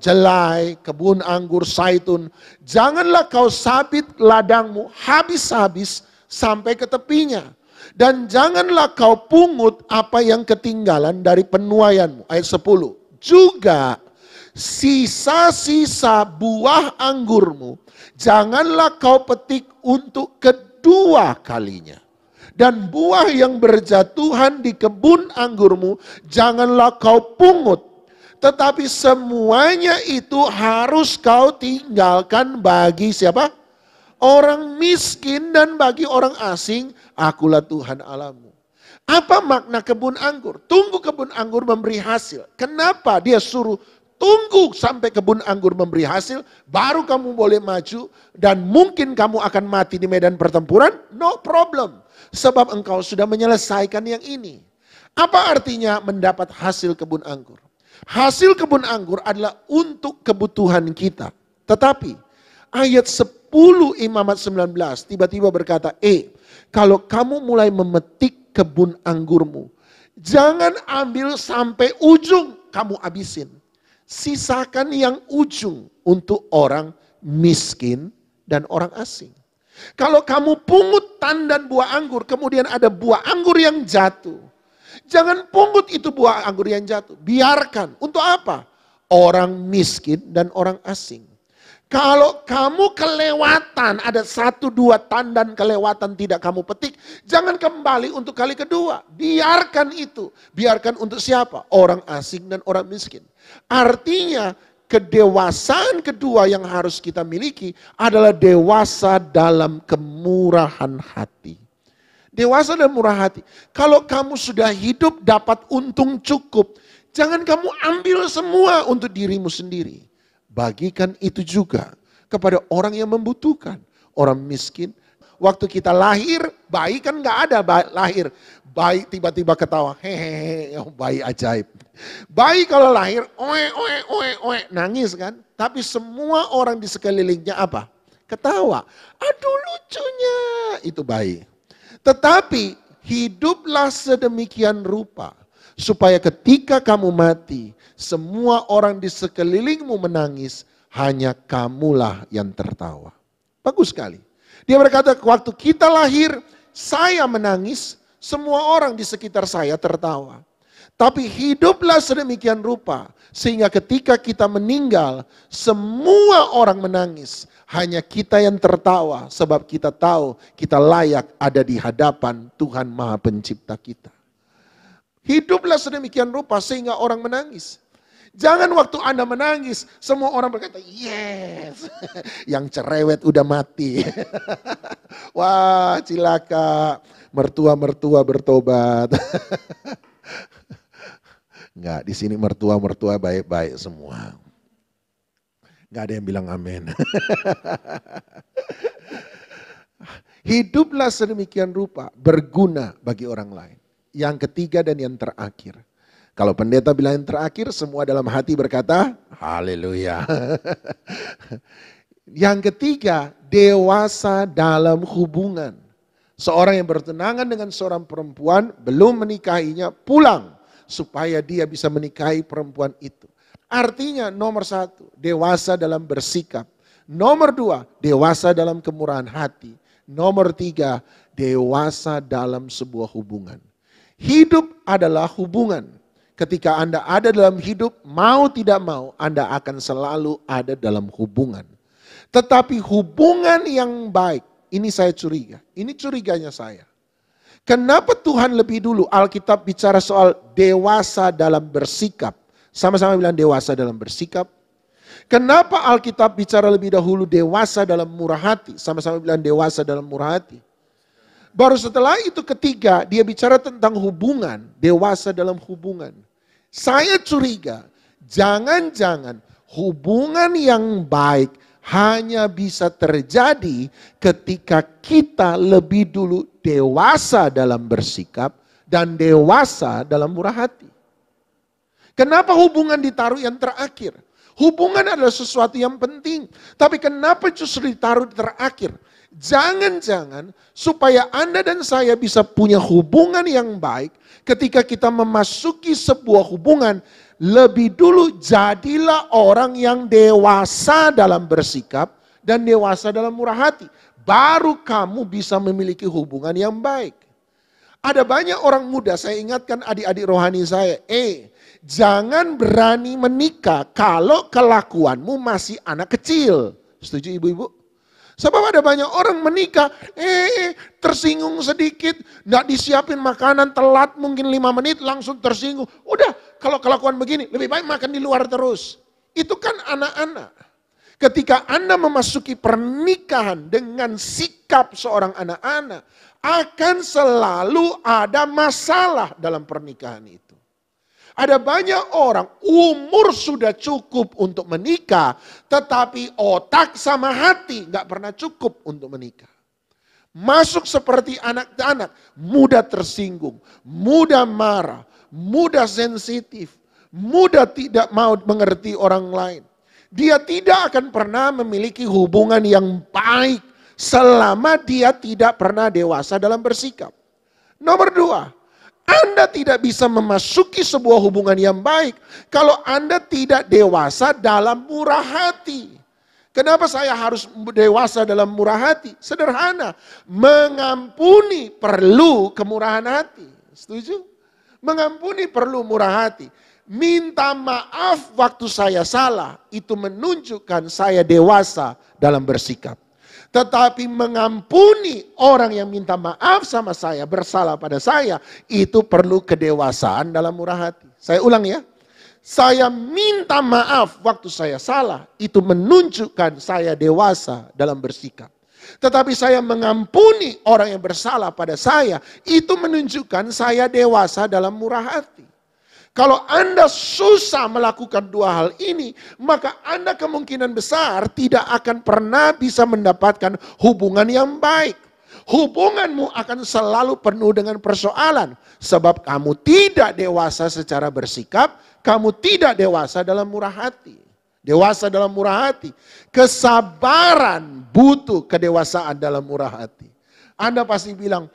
jelai, kebun anggur, zaitun, janganlah kau sabit ladangmu habis-habis sampai ke tepinya. Dan janganlah kau pungut apa yang ketinggalan dari penuaianmu. Ayat 10. Juga sisa-sisa buah anggurmu janganlah kau petik untuk kedua kalinya. Dan buah yang berjatuhan di kebun anggurmu janganlah kau pungut. Tetapi semuanya itu harus kau tinggalkan bagi siapa? Orang miskin dan bagi orang asing, akulah Tuhan Allahmu. Apa makna kebun anggur? Tunggu kebun anggur memberi hasil. Kenapa dia suruh tunggu sampai kebun anggur memberi hasil, baru kamu boleh maju dan mungkin kamu akan mati di medan pertempuran? No problem. Sebab engkau sudah menyelesaikan yang ini. Apa artinya mendapat hasil kebun anggur? Hasil kebun anggur adalah untuk kebutuhan kita. Tetapi ayat 10 Imamat 19 tiba-tiba berkata, kalau kamu mulai memetik kebun anggurmu, jangan ambil sampai ujung kamu habisin. Sisakan yang ujung untuk orang miskin dan orang asing. Kalau kamu pungut tandan buah anggur, kemudian ada buah anggur yang jatuh. Jangan pungut itu buah anggur yang jatuh. Biarkan. Untuk apa? Orang miskin dan orang asing. Kalau kamu kelewatan, ada 1-2 tandan kelewatan tidak kamu petik, jangan kembali untuk kali kedua. Biarkan itu. Biarkan untuk siapa? Orang asing dan orang miskin. Artinya kedewasaan kedua yang harus kita miliki adalah dewasa dalam kemurahan hati. Dewasa dalam murah hati. Kalau kamu sudah hidup dapat untung cukup, jangan kamu ambil semua untuk dirimu sendiri. Bagikan itu juga kepada orang yang membutuhkan. Orang miskin. Waktu kita lahir, bayi kan gak ada lahir. Bayi tiba-tiba ketawa. Hehehe, bayi ajaib. Bayi kalau lahir, nangis kan. Tapi semua orang di sekelilingnya apa? Ketawa. Aduh lucunya. Itu bayi. Tetapi hiduplah sedemikian rupa. Supaya ketika kamu mati, semua orang di sekelilingmu menangis, hanya kamulah yang tertawa. Bagus sekali. Dia berkata, waktu kita lahir, saya menangis, semua orang di sekitar saya tertawa. Tapi hiduplah sedemikian rupa, sehingga ketika kita meninggal, semua orang menangis. Hanya kita yang tertawa, sebab kita tahu kita layak ada di hadapan Tuhan Maha Pencipta kita. Hiduplah sedemikian rupa sehingga orang menangis. Jangan waktu Anda menangis, semua orang berkata, yes. Yang cerewet udah mati. Wah, cilaka. Mertua-mertua bertobat. Enggak, di sini mertua-mertua baik-baik semua. Enggak ada yang bilang amin. Hiduplah sedemikian rupa, berguna bagi orang lain. Yang ketiga dan yang terakhir. Kalau pendeta bilang yang terakhir, semua dalam hati berkata, haleluya. Yang ketiga, dewasa dalam hubungan. Seorang yang bertunangan dengan seorang perempuan, belum menikahinya, pulang. Supaya dia bisa menikahi perempuan itu. Artinya nomor 1, dewasa dalam bersikap. Nomor 2, dewasa dalam kemurahan hati. Nomor 3, dewasa dalam sebuah hubungan. Hidup adalah hubungan. Ketika Anda ada dalam hidup, mau tidak mau, Anda akan selalu ada dalam hubungan. Tetapi hubungan yang baik, ini saya curiga. Ini curiganya saya. Kenapa Tuhan lebih dulu Alkitab bicara soal dewasa dalam bersikap? Sama-sama bilang dewasa dalam bersikap. Kenapa Alkitab bicara lebih dahulu dewasa dalam murah hati? Sama-sama bilang dewasa dalam murah hati. Baru setelah itu ketiga, dia bicara tentang hubungan, dewasa dalam hubungan. Saya curiga, jangan-jangan hubungan yang baik hanya bisa terjadi ketika kita lebih dulu dewasa dalam bersikap dan dewasa dalam murah hati. Kenapa hubungan ditaruh yang terakhir? Hubungan adalah sesuatu yang penting, tapi kenapa justru ditaruh terakhir? Jangan-jangan supaya Anda dan saya bisa punya hubungan yang baik, ketika kita memasuki sebuah hubungan, lebih dulu jadilah orang yang dewasa dalam bersikap dan dewasa dalam murah hati. Baru kamu bisa memiliki hubungan yang baik. Ada banyak orang muda, saya ingatkan adik-adik rohani saya, jangan berani menikah kalau kelakuanmu masih anak kecil. Setuju ibu-ibu? Sebab ada banyak orang menikah, tersinggung sedikit, nggak disiapin makanan, telat mungkin 5 menit langsung tersinggung. Udah, kalau kelakuan begini, lebih baik makan di luar terus. Itu kan anak-anak. Ketika Anda memasuki pernikahan dengan sikap seorang anak-anak, akan selalu ada masalah dalam pernikahan itu. Ada banyak orang umur sudah cukup untuk menikah, tetapi otak sama hati nggak pernah cukup untuk menikah. Masuk seperti anak-anak, mudah tersinggung, mudah marah, mudah sensitif, mudah tidak mau mengerti orang lain. Dia tidak akan pernah memiliki hubungan yang baik selama dia tidak pernah dewasa dalam bersikap. Nomor 2, Anda tidak bisa memasuki sebuah hubungan yang baik kalau Anda tidak dewasa dalam murah hati. Kenapa saya harus dewasa dalam murah hati? Sederhana, mengampuni perlu kemurahan hati. Setuju? Mengampuni perlu murah hati. Minta maaf waktu saya salah, itu menunjukkan saya dewasa dalam bersikap. Tetapi mengampuni orang yang minta maaf sama saya, bersalah pada saya, itu perlu kedewasaan dalam murah hati. Saya ulang ya. Saya minta maaf waktu saya salah, itu menunjukkan saya dewasa dalam bersikap. Tetapi saya mengampuni orang yang bersalah pada saya, itu menunjukkan saya dewasa dalam murah hati. Kalau Anda susah melakukan 2 hal ini, maka Anda kemungkinan besar tidak akan pernah bisa mendapatkan hubungan yang baik. Hubunganmu akan selalu penuh dengan persoalan. Sebab kamu tidak dewasa secara bersikap, kamu tidak dewasa dalam murah hati. Dewasa dalam murah hati. Kesabaran butuh kedewasaan dalam murah hati. Anda pasti bilang,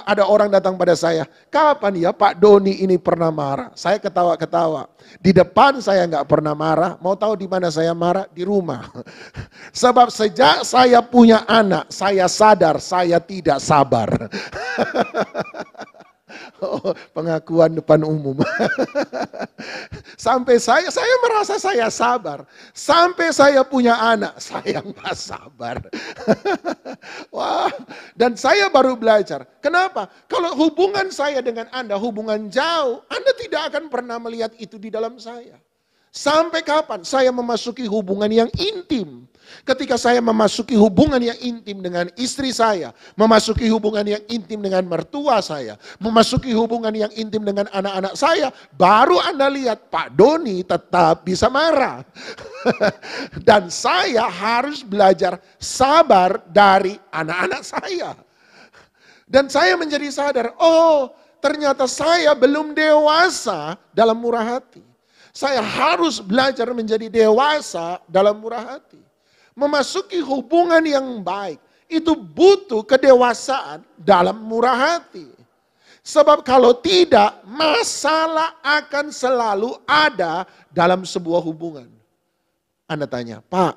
ada orang datang pada saya, kapan ya Pak Doni ini pernah marah? Saya ketawa-ketawa. Di depan saya nggak pernah marah. Mau tahu di mana saya marah? Di rumah. Sebab sejak saya punya anak, saya sadar saya tidak sabar. Pengakuan depan umum. Sampai saya merasa saya sabar. Sampai saya punya anak, saya nggak sabar. Wah, dan saya baru belajar. Kenapa? Kalau hubungan saya dengan Anda, hubungan jauh, Anda tidak akan pernah melihat itu di dalam saya. Sampai kapan saya memasuki hubungan yang intim? Ketika saya memasuki hubungan yang intim dengan istri saya, memasuki hubungan yang intim dengan mertua saya, memasuki hubungan yang intim dengan anak-anak saya, baru Anda lihat Pak Doni tetap bisa marah. Dan saya harus belajar sabar dari anak-anak saya. Dan saya menjadi sadar, oh ternyata saya belum dewasa dalam murah hati. Saya harus belajar menjadi dewasa dalam murah hati. Memasuki hubungan yang baik itu butuh kedewasaan dalam murah hati. Sebab kalau tidak, masalah akan selalu ada dalam sebuah hubungan. Anda tanya, Pak,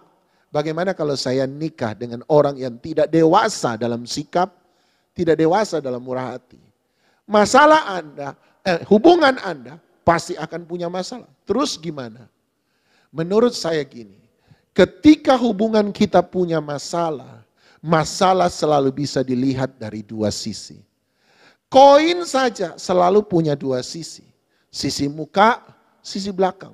bagaimana kalau saya nikah dengan orang yang tidak dewasa dalam sikap, tidak dewasa dalam murah hati? Masalah Anda, hubungan Anda pasti akan punya masalah. Terus gimana? Menurut saya gini, ketika hubungan kita punya masalah, masalah selalu bisa dilihat dari 2 sisi. Koin saja selalu punya 2 sisi. Sisi muka, sisi belakang.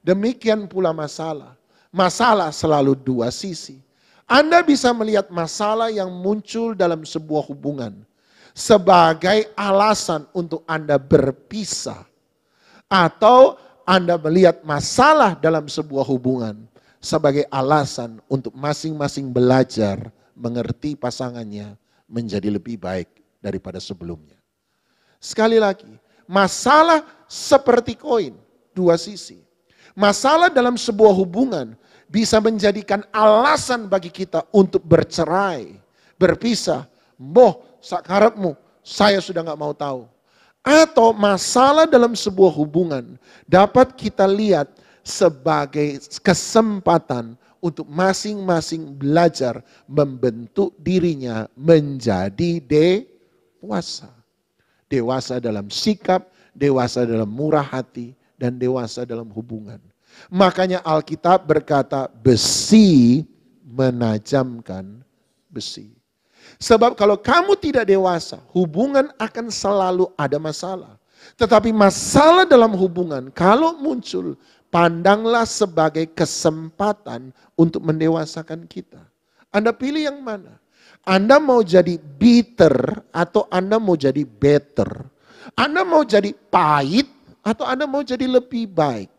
Demikian pula masalah. Masalah selalu 2 sisi. Anda bisa melihat masalah yang muncul dalam sebuah hubungan sebagai alasan untuk Anda berpisah. Atau Anda melihat masalah dalam sebuah hubungan sebagai alasan untuk masing-masing belajar mengerti pasangannya menjadi lebih baik daripada sebelumnya. Sekali lagi, masalah seperti koin, 2 sisi. Masalah dalam sebuah hubungan bisa menjadikan alasan bagi kita untuk bercerai, berpisah. Boh, sakarepmu, saya sudah gak mau tahu. Atau masalah dalam sebuah hubungan dapat kita lihat sebagai kesempatan untuk masing-masing belajar membentuk dirinya menjadi dewasa. Dewasa dalam sikap, dewasa dalam murah hati, dan dewasa dalam hubungan. Makanya Alkitab berkata besi menajamkan besi. Sebab kalau kamu tidak dewasa, hubungan akan selalu ada masalah. Tetapi masalah dalam hubungan kalau muncul, pandanglah sebagai kesempatan untuk mendewasakan kita. Anda pilih yang mana? Anda mau jadi bitter atau Anda mau jadi better? Anda mau jadi pahit atau Anda mau jadi lebih baik?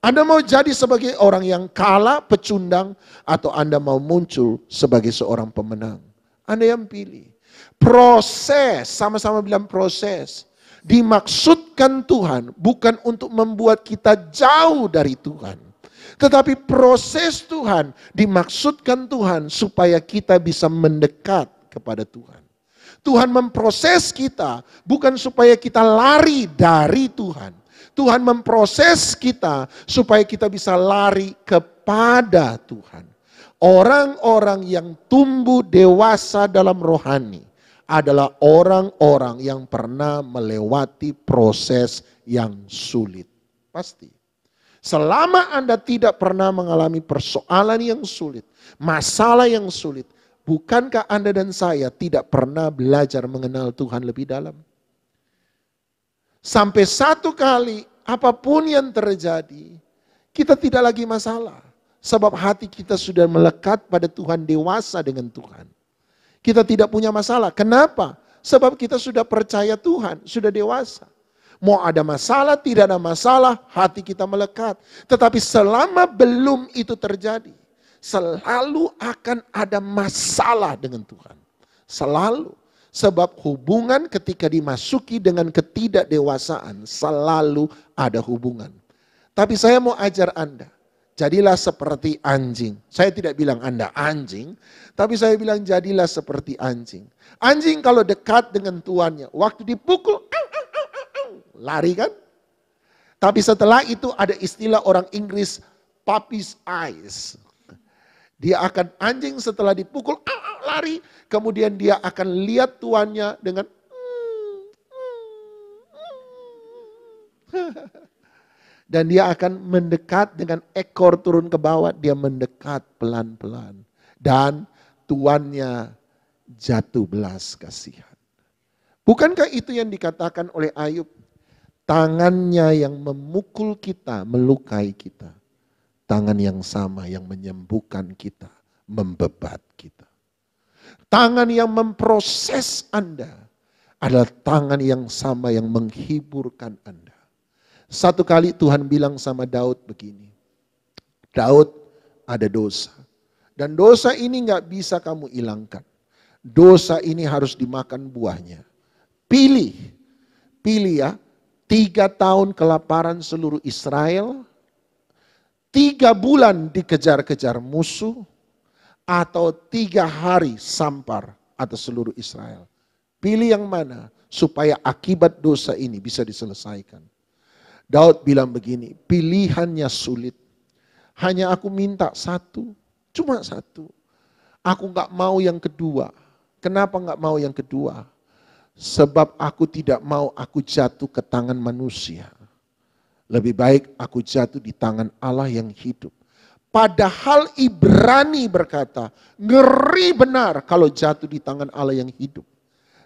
Anda mau jadi sebagai orang yang kalah, pecundang, atau Anda mau muncul sebagai seorang pemenang? Anda yang pilih. Proses, sama-sama bilang proses. Dimaksudkan Tuhan bukan untuk membuat kita jauh dari Tuhan. Tetapi proses Tuhan dimaksudkan Tuhan supaya kita bisa mendekat kepada Tuhan. Tuhan memproses kita bukan supaya kita lari dari Tuhan. Tuhan memproses kita supaya kita bisa lari kepada Tuhan. Orang-orang yang tumbuh dewasa dalam rohani adalah orang-orang yang pernah melewati proses yang sulit. Pasti. Selama Anda tidak pernah mengalami persoalan yang sulit, masalah yang sulit, bukankah Anda dan saya tidak pernah belajar mengenal Tuhan lebih dalam? Sampai satu kali, apapun yang terjadi, kita tidak lagi masalah. Sebab hati kita sudah melekat pada Tuhan, dewasa dengan Tuhan. Kita tidak punya masalah. Kenapa? Sebab kita sudah percaya Tuhan, sudah dewasa. Mau ada masalah, tidak ada masalah, hati kita melekat. Tetapi selama belum itu terjadi, selalu akan ada masalah dengan Tuhan. Selalu. Sebab hubungan ketika dimasuki dengan ketidakdewasaan, selalu ada hubungan. Tapi saya mau ajar Anda. Jadilah seperti anjing. Saya tidak bilang Anda anjing, tapi saya bilang jadilah seperti anjing. Anjing kalau dekat dengan tuannya, waktu dipukul, lari kan? Tapi setelah itu ada istilah orang Inggris, puppy's eyes. Dia akan anjing setelah dipukul, lari. Kemudian dia akan lihat tuannya dengan dan dia akan mendekat dengan ekor turun ke bawah. Dia mendekat pelan-pelan. Dan tuannya jatuh belas kasihan. Bukankah itu yang dikatakan oleh Ayub? Tangannya yang memukul kita, melukai kita. Tangan yang sama yang menyembuhkan kita, membebat kita. Tangan yang memproses Anda adalah tangan yang sama yang menghiburkan Anda. Satu kali Tuhan bilang sama Daud begini, Daud ada dosa. Dan dosa ini gak bisa kamu hilangkan. Dosa ini harus dimakan buahnya. Pilih ya, 3 tahun kelaparan seluruh Israel, 3 bulan dikejar-kejar musuh, atau 3 hari sampar atas seluruh Israel. Pilih yang mana supaya akibat dosa ini bisa diselesaikan. Daud bilang begini, pilihannya sulit. Hanya aku minta 1, cuma 1. Aku gak mau yang kedua. Kenapa gak mau yang kedua? Sebab aku tidak mau aku jatuh ke tangan manusia. Lebih baik aku jatuh di tangan Allah yang hidup. Padahal Ibrani berkata, ngeri benar kalau jatuh di tangan Allah yang hidup.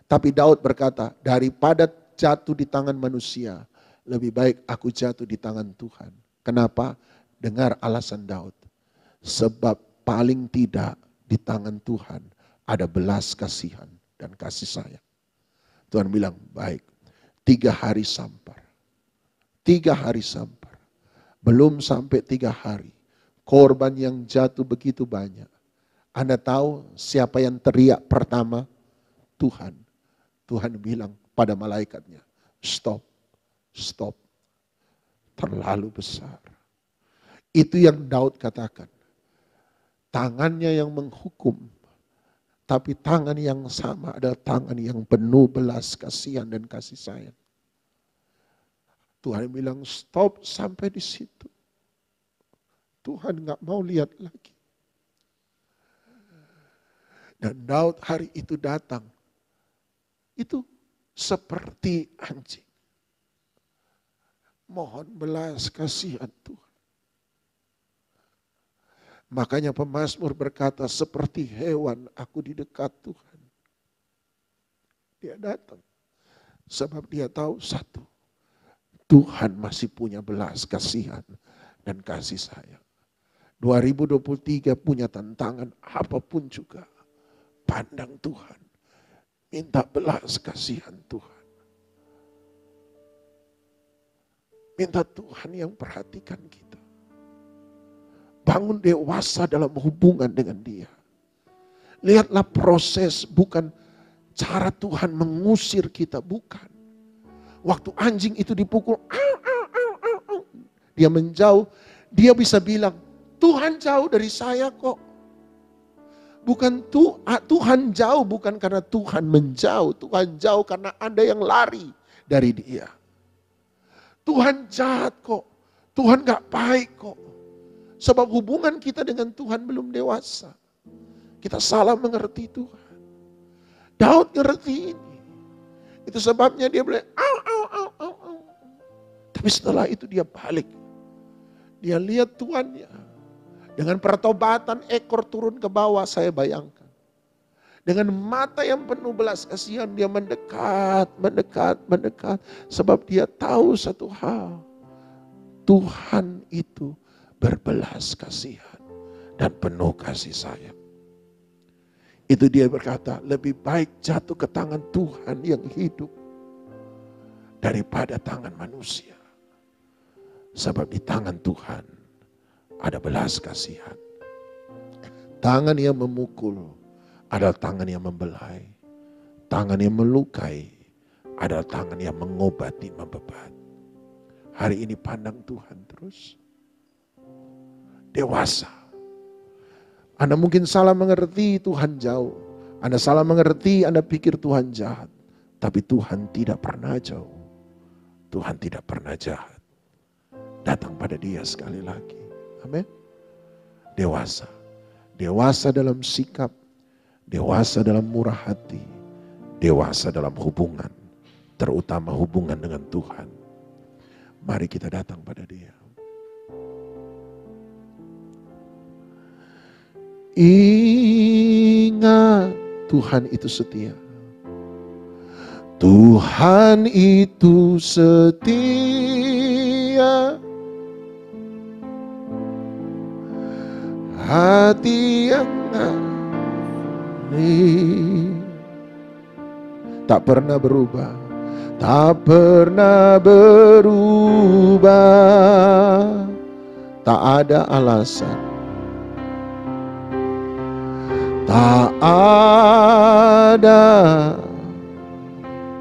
Tapi Daud berkata, daripada jatuh di tangan manusia, lebih baik aku jatuh di tangan Tuhan. Kenapa? Dengar alasan Daud. Sebab paling tidak di tangan Tuhan ada belas kasihan dan kasih sayang. Tuhan bilang, baik, 3 hari sampar. 3 hari sampar. Belum sampai 3 hari. Korban yang jatuh begitu banyak. Anda tahu siapa yang teriak pertama? Tuhan. Tuhan bilang pada malaikatnya, stop. Stop. Terlalu besar. Itu yang Daud katakan. Tangannya yang menghukum. Tapi tangan yang sama adalah tangan yang penuh belas kasihan dan kasih sayang. Tuhan bilang stop sampai di situ. Tuhan gak mau lihat lagi. Dan Daud hari itu datang. Itu seperti anjing. Mohon belas kasihan Tuhan. Makanya pemazmur berkata, seperti hewan aku di dekat Tuhan. Dia datang. Sebab dia tahu satu, Tuhan masih punya belas kasihan dan kasih sayang. 2023 punya tantangan apapun juga. Pandang Tuhan. Minta belas kasihan Tuhan. Minta Tuhan yang perhatikan kita. Bangun dewasa dalam hubungan dengan Dia. Lihatlah proses, bukan cara Tuhan mengusir kita, bukan. Waktu anjing itu dipukul, dia menjauh, dia bisa bilang, Tuhan jauh dari saya kok. Bukan Tuhan jauh bukan karena Tuhan menjauh, Tuhan jauh karena ada yang lari dari Dia. Tuhan jahat kok, Tuhan gak baik kok. Sebab hubungan kita dengan Tuhan belum dewasa. Kita salah mengerti Tuhan. Daud ngerti ini. Itu sebabnya dia bilang, au. Tapi setelah itu dia balik. Dia lihat Tuhannya. Dengan pertobatan ekor turun ke bawah, saya bayangkan. Dengan mata yang penuh belas kasihan dia mendekat. Sebab dia tahu satu hal. Tuhan itu berbelas kasihan dan penuh kasih sayang. Itu dia berkata, lebih baik jatuh ke tangan Tuhan yang hidup daripada tangan manusia. Sebab di tangan Tuhan ada belas kasihan. Tangan yang memukul adalah tangan yang membelai. Tangan yang melukai adalah tangan yang mengobati, membebat. Hari ini pandang Tuhan terus. Dewasa. Anda mungkin salah mengerti Tuhan jauh. Anda salah mengerti, Anda pikir Tuhan jahat. Tapi Tuhan tidak pernah jauh. Tuhan tidak pernah jahat. Datang pada Dia sekali lagi. Amin. Dewasa. Dewasa dalam sikap. Dewasa dalam murah hati. Dewasa dalam hubungan. Terutama hubungan dengan Tuhan. Mari kita datang pada Dia. Ingat, Tuhan itu setia. Tuhan itu setia. Hati yang tak pernah berubah. Tak pernah berubah. Tak ada alasan. Tak ada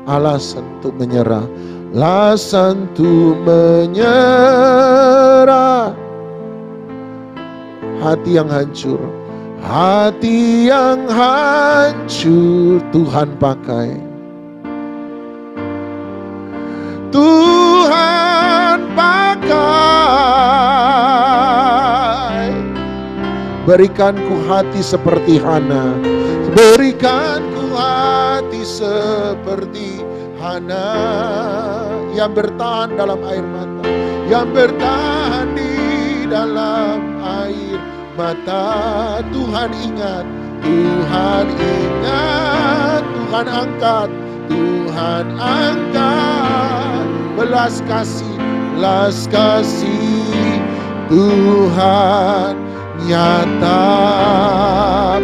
alasan untuk menyerah. Alasan untuk menyerah. Hati yang hancur. Hati yang hancur Tuhan pakai. Tuhan pakai. Berikanku hati seperti Hana. Berikanku hati seperti Hana. Yang bertahan dalam air mata. Yang bertahan di dalam air mata. Tuhan ingat. Tuhan ingat. Tuhan angkat. Tuhan angkat. Belas kasih. Belas kasih Tuhan nyata.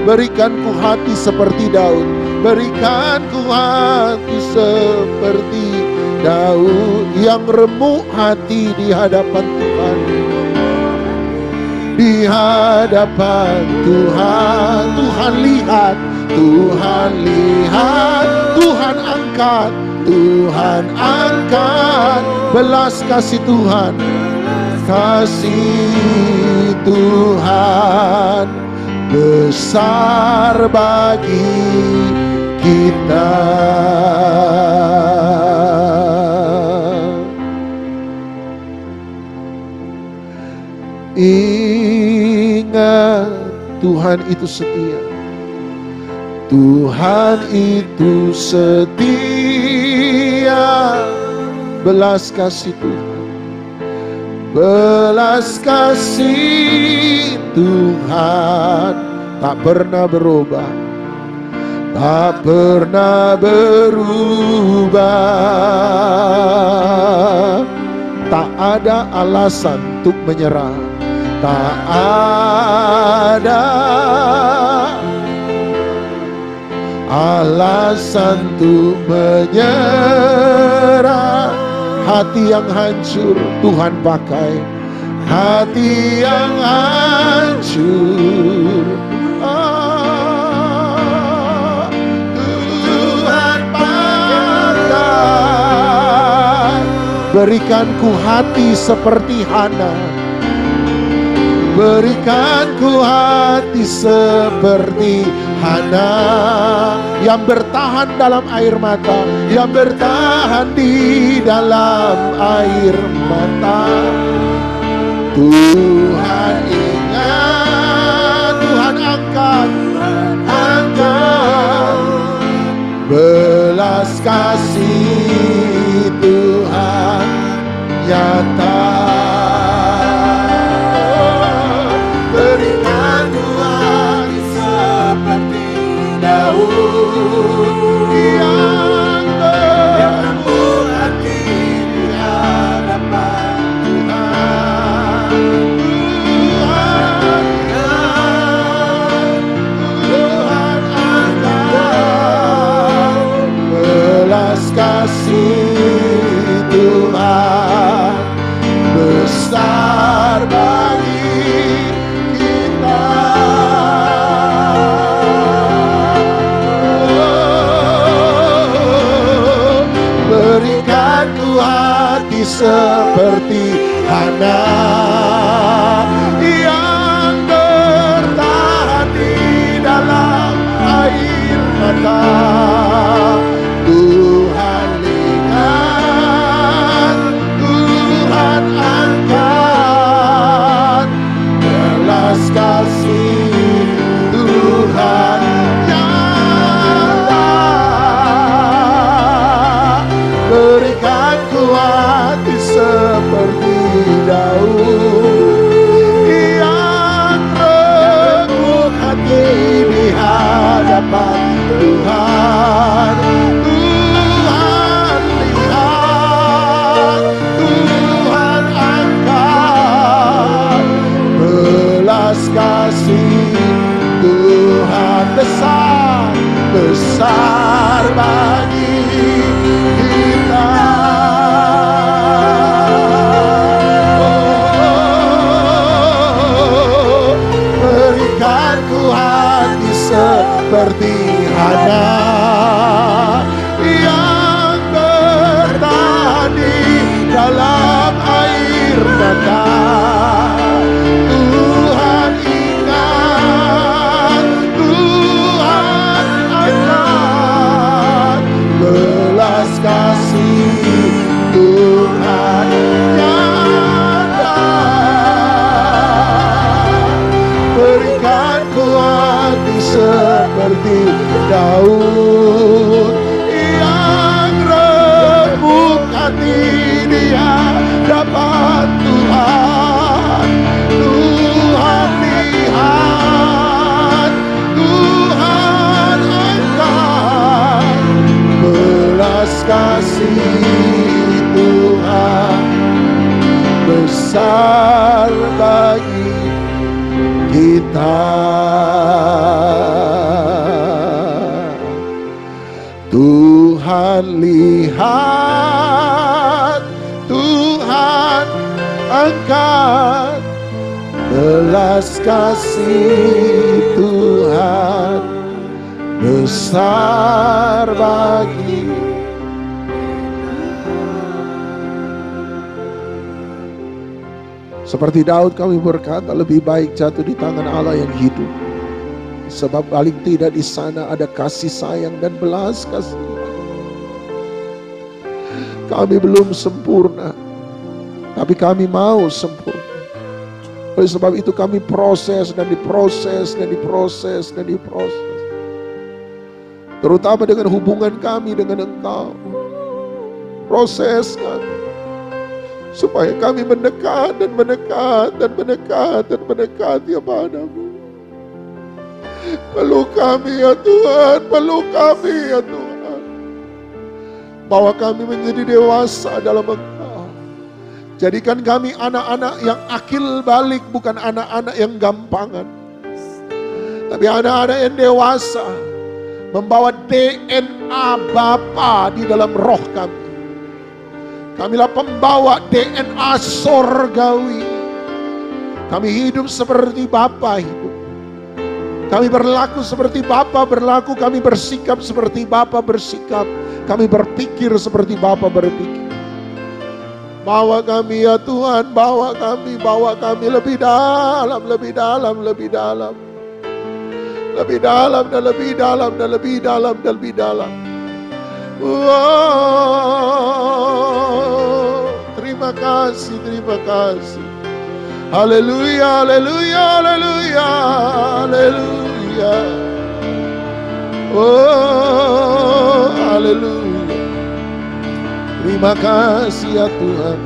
Berikanku hati seperti Daud. Berikanku hati seperti Daud yang remuk hati di hadapan Tuhan. Di hadapan Tuhan. Tuhan lihat. Tuhan lihat. Tuhan angkat. Tuhan angkat. Belas kasih Tuhan. Kasih Tuhan besar bagi kita. Ingat, Tuhan itu setia. Tuhan itu setia. hanya belas kasih Tuhan. Belas kasih Tuhan tak pernah berubah, tak pernah berubah. Tak ada alasan untuk menyerah, tak ada alasan untuk menyerah. Hati yang hancur Tuhan pakai, hati yang hancur Tuhan pakai. Berikanku hati seperti Hana, berikanku hati seperti Hana, yang bertahan dalam air mata, yang bertahan di dalam air mata. Tuhan ingat, Tuhan angkat belas kasih Tuhan nyata. Berikan Tuhan seperti Daud yang berembuk hati di hadapan Tuhan. Tuhan angkat belas kasih Tuhan besar bagi kita. Berikanku hati seperti Hana yang bertahan di dalam air mata. Tuhan lihat, Tuhan angkat belas kasih Tuhan nyata. Berikanku hati seperti Daud yang remuk hati di hadapan Tuhan. Tuhan lihat, Tuhan angkat belas kasih Tuhan besar, besar bagi kita. Berikanku hati seperti Hana yang bertahan di dalam air mata. Tuhan ingat, Tuhan angkat belas kasih Tuhan nyata. Berikanku hati seperti Daud yang remuk hati di hadapan Tuhan. Tuhan lihat, Tuhan angkat belas kasih Tuhan besar bagi kita. Tuhan lihat, Tuhan angkat belas kasih Tuhan besar bagi. Seperti Daud kami berkata, lebih baik jatuh di tangan Allah yang hidup, sebab paling tidak di sana ada kasih sayang dan belas kasih. Kami belum sempurna, tapi kami mau sempurna. Oleh sebab itu kami proses dan diproses dan diproses dan diproses, terutama dengan hubungan kami dengan Engkau. Proses kami. Supaya kami mendekat dan mendekat dan mendekat dan mendekati padamu. Peluk kami ya Tuhan, peluk kami ya Tuhan. Bawa kami menjadi dewasa dalam Engkau. Jadikan kami anak-anak yang akil balik, bukan anak-anak yang gampangan. Tapi anak-anak yang dewasa, membawa DNA Bapa di dalam roh kami. Kamilah pembawa DNA sorgawi. Kami hidup seperti Bapa hidup. Kami berlaku seperti Bapa berlaku. Kami bersikap seperti Bapa bersikap. Kami berpikir seperti Bapa berpikir. Bawa kami ya Tuhan, bawa kami lebih dalam, lebih dalam, lebih dalam. Lebih dalam dan lebih dalam dan lebih dalam dan lebih dalam. Wow, terima kasih, terima kasih. Haleluya, haleluya, haleluya, haleluya. Oh, haleluya. Terima kasih ya Tuhan.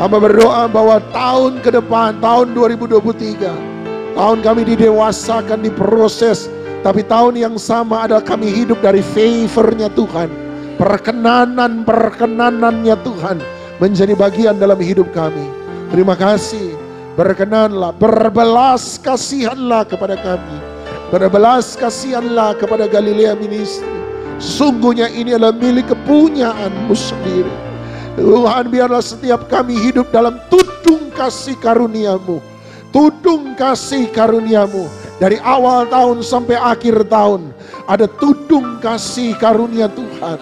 Hamba berdoa bahwa tahun ke depan, tahun 2023, tahun kami didewasakan, diproses. Tapi tahun yang sama adalah kami hidup dari favor-Nya Tuhan. Perkenanan-perkenanannya Tuhan menjadi bagian dalam hidup kami. Terima kasih. Berkenanlah, berbelas kasihanlah kepada kami. Berbelas kasihanlah kepada Galilea Ministry. Sungguhnya ini adalah milik kepunyaan-Mu sendiri. Tuhan, biarlah setiap kami hidup dalam tudung kasih karunia-Mu. Tudung kasih karunia-Mu. Dari awal tahun sampai akhir tahun, ada tudung kasih karunia Tuhan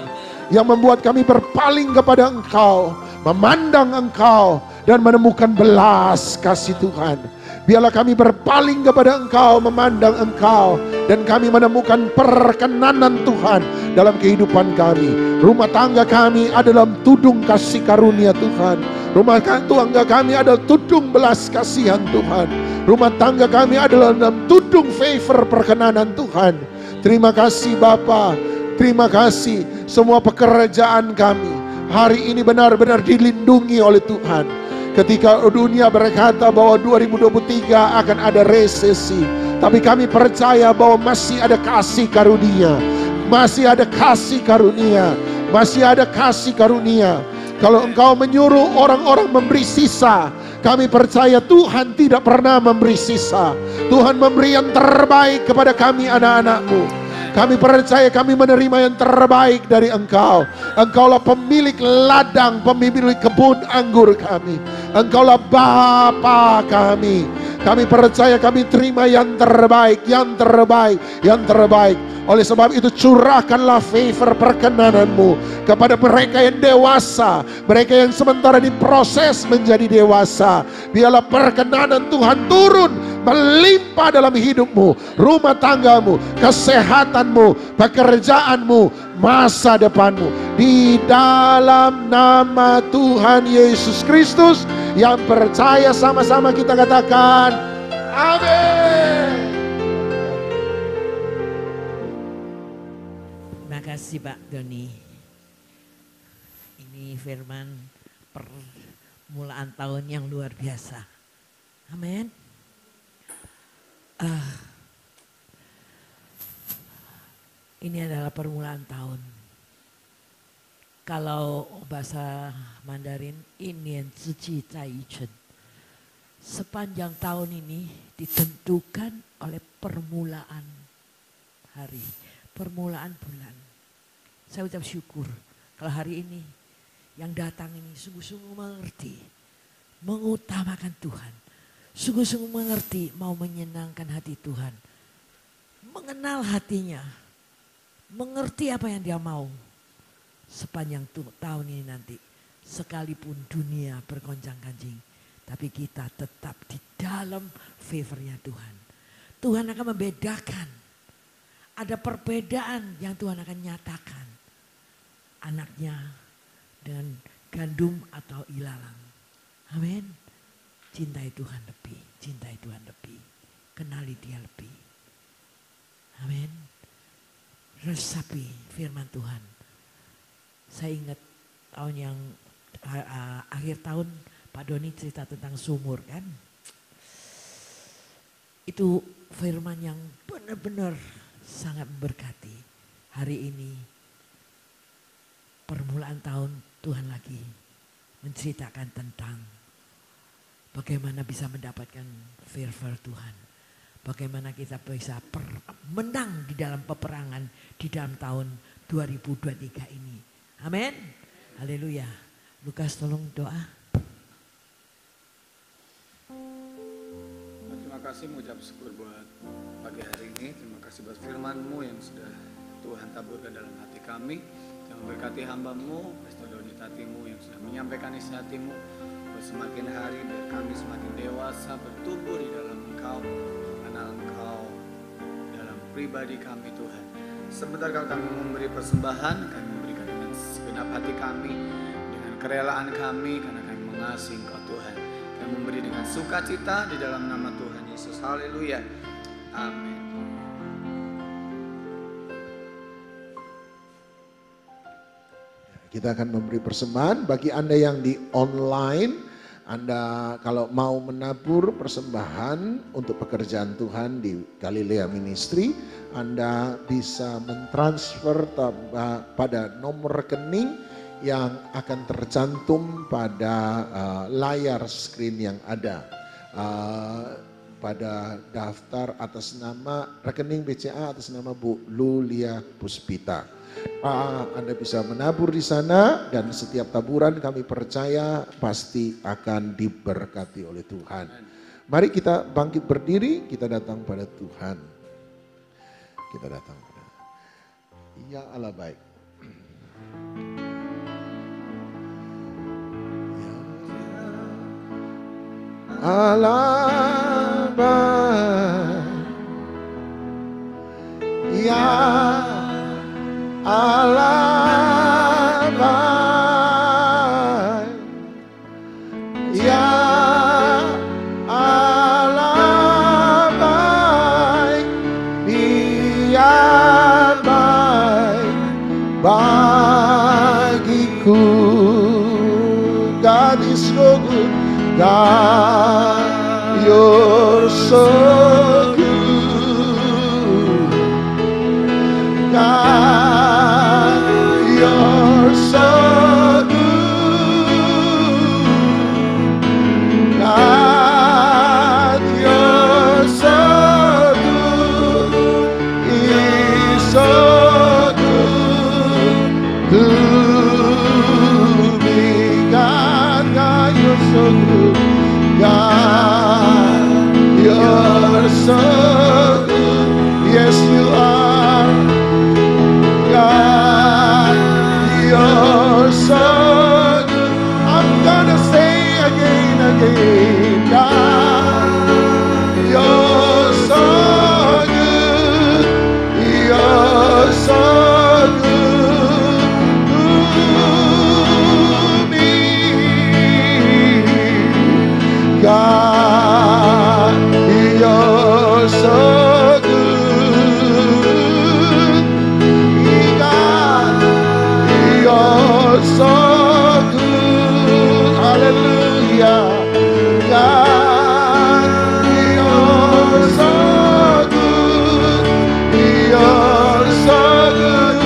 yang membuat kami berpaling kepada Engkau, memandang Engkau, dan menemukan belas kasih Tuhan. Biarlah kami berpaling kepada Engkau, memandang Engkau, dan kami menemukan perkenanan Tuhan dalam kehidupan kami. Rumah tangga kami adalah tudung kasih karunia Tuhan. Rumah tangga kami adalah tudung belas kasihan Tuhan. Rumah tangga kami adalah dalam tudung favor perkenanan Tuhan. Terima kasih Bapa. Terima kasih. Semua pekerjaan kami hari ini benar-benar dilindungi oleh Tuhan. Ketika dunia berkata bahwa 2023 akan ada resesi, tapi kami percaya bahwa masih ada kasih karunia. Masih ada kasih karunia. Masih ada kasih karunia. Kalau Engkau menyuruh orang-orang memberi sisa, kami percaya Tuhan tidak pernah memberi sisa. Tuhan memberi yang terbaik kepada kami anak-anak-Mu. Kami percaya kami menerima yang terbaik dari Engkau. Engkaulah pemilik ladang, pemilik kebun anggur kami. Engkaulah Bapa kami. Kami percaya kami terima yang terbaik, yang terbaik, yang terbaik. Oleh sebab itu curahkanlah favor perkenanan-Mu kepada mereka yang dewasa, mereka yang sementara diproses menjadi dewasa. Biarlah perkenanan Tuhan turun melimpah dalam hidupmu, rumah tanggamu, kesehatanmu, pekerjaanmu, masa depanmu. Di dalam nama Tuhan Yesus Kristus yang percaya, sama-sama kita katakan amin. Terima kasih Pak Doni. Ini firman permulaan tahun yang luar biasa. Amin. Ini adalah permulaan tahun. Kalau bahasa Mandarin, ini yang ziqi zai yi chen. Sepanjang tahun ini ditentukan oleh permulaan hari, permulaan bulan. Saya ucap syukur kalau hari ini yang datang ini sungguh-sungguh mengerti, mengutamakan Tuhan. Sungguh-sungguh mengerti, mau menyenangkan hati Tuhan. Mengenal hatinya, mengerti apa yang dia mau. Sepanjang tahun ini nanti, sekalipun dunia bergoncang-ganjing, tapi kita tetap di dalam favornya Tuhan. Tuhan akan membedakan. Ada perbedaan yang Tuhan akan nyatakan. Anaknya dengan gandum atau ilalang. Amin. Cintai Tuhan lebih, cintai Tuhan lebih. Kenali Dia lebih. Amin. Resapi firman Tuhan. Saya ingat tahun yang akhir tahun Pak Doni cerita tentang sumur kan. Itu firman yang benar-benar sangat memberkati. Hari ini permulaan tahun Tuhan lagi menceritakan tentang bagaimana bisa mendapatkan firman Tuhan. Bagaimana kita bisa menang di dalam peperangan di dalam tahun 2023 ini. Amin. Haleluya. Lukas tolong doa. Terima kasih mengucap syukur buat pagi hari ini. Terima kasih buat firman-Mu yang sudah Tuhan taburkan dalam hati kami. Yang memberkati hamba-Mu, Pastor Doni Tatimu yang sudah menyampaikan isi hati-Mu. Buat semakin hari biar kami semakin dewasa bertumbuh di dalam Engkau. Mengenal Engkau dalam pribadi kami Tuhan. Sebentar kalau kami memberi persembahan, kami memberikan dengan segenap hati kami. Dengan kerelaan kami karena kami mengasihi Engkau Tuhan. Kami memberi dengan sukacita di dalam nama Tuhan Yesus. Haleluya. Amin. Kita akan memberi persembahan bagi Anda yang di online. Anda kalau mau menabur persembahan untuk pekerjaan Tuhan di Galilea Ministry, Anda bisa mentransfer pada nomor rekening yang akan tercantum pada layar screen yang ada. Pada daftar atas nama rekening BCA atas nama Bu Lulia Puspita. Anda bisa menabur di sana dan setiap taburan kami percaya pasti akan diberkati oleh Tuhan. Mari kita bangkit berdiri, kita datang pada Tuhan. Kita datang pada Ya Allah baik. Ya Allah baik. Ya Allah baik, ya Allah baik, Dia baik bagiku. God is so good, God you're so good, God you're so good, God you're so good, He's so good to me. God, God you're so good, God you're so good, yes you are, God you're so good. I'm gonna say again, God you're so good, you're so good to me. God you're so good, God you're so good, hallelujah. God you're so good, you're so good.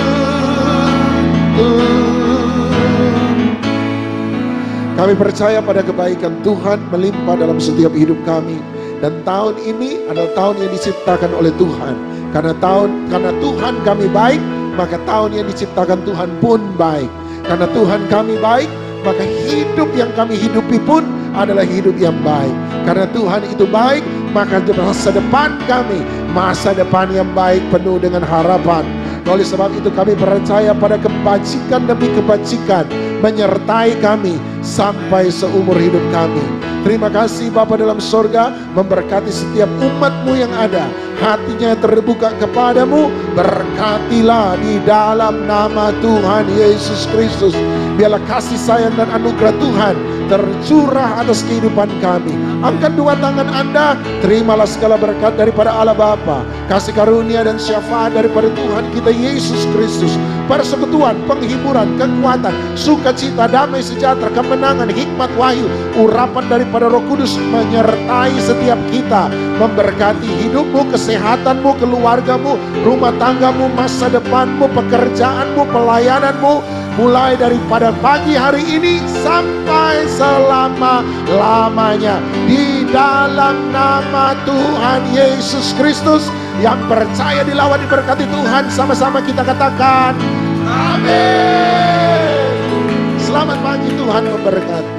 Kami percaya pada kebaikan Tuhan melimpah dalam setiap hidup kami. Dan tahun ini adalah tahun yang diciptakan oleh Tuhan. Karena Tuhan kami baik, maka tahun yang diciptakan Tuhan pun baik. Karena Tuhan kami baik, maka hidup yang kami hidupi pun adalah hidup yang baik. Karena Tuhan itu baik, maka masa depan kami, masa depan yang baik penuh dengan harapan. Oleh sebab itu kami percaya pada kebajikan demi kebajikan menyertai kami sampai seumur hidup kami. Terima kasih Bapa dalam sorga, memberkati setiap umat-Mu yang ada, hatinya terbuka kepadamu. Berkatilah di dalam nama Tuhan Yesus Kristus. Biarlah kasih sayang dan anugerah Tuhan tercurah atas kehidupan kami. Angkat dua tangan Anda, terimalah segala berkat daripada Allah Bapa, kasih karunia dan syafaat daripada Tuhan kita Yesus Kristus, persekutuan, penghiburan, kekuatan, sukacita, damai sejahtera, kemenangan, hikmat, wahyu, urapan daripada Roh Kudus menyertai setiap kita, memberkati hidupmu, kesehatanmu, keluargamu, rumah tanggamu, masa depanmu, pekerjaanmu, pelayananmu, mulai daripada pagi hari ini sampai selama-lamanya. Di dalam nama Tuhan Yesus Kristus, yang percaya dilawan diberkati Tuhan, sama-sama kita katakan amin. Selamat pagi, Tuhan memberkati.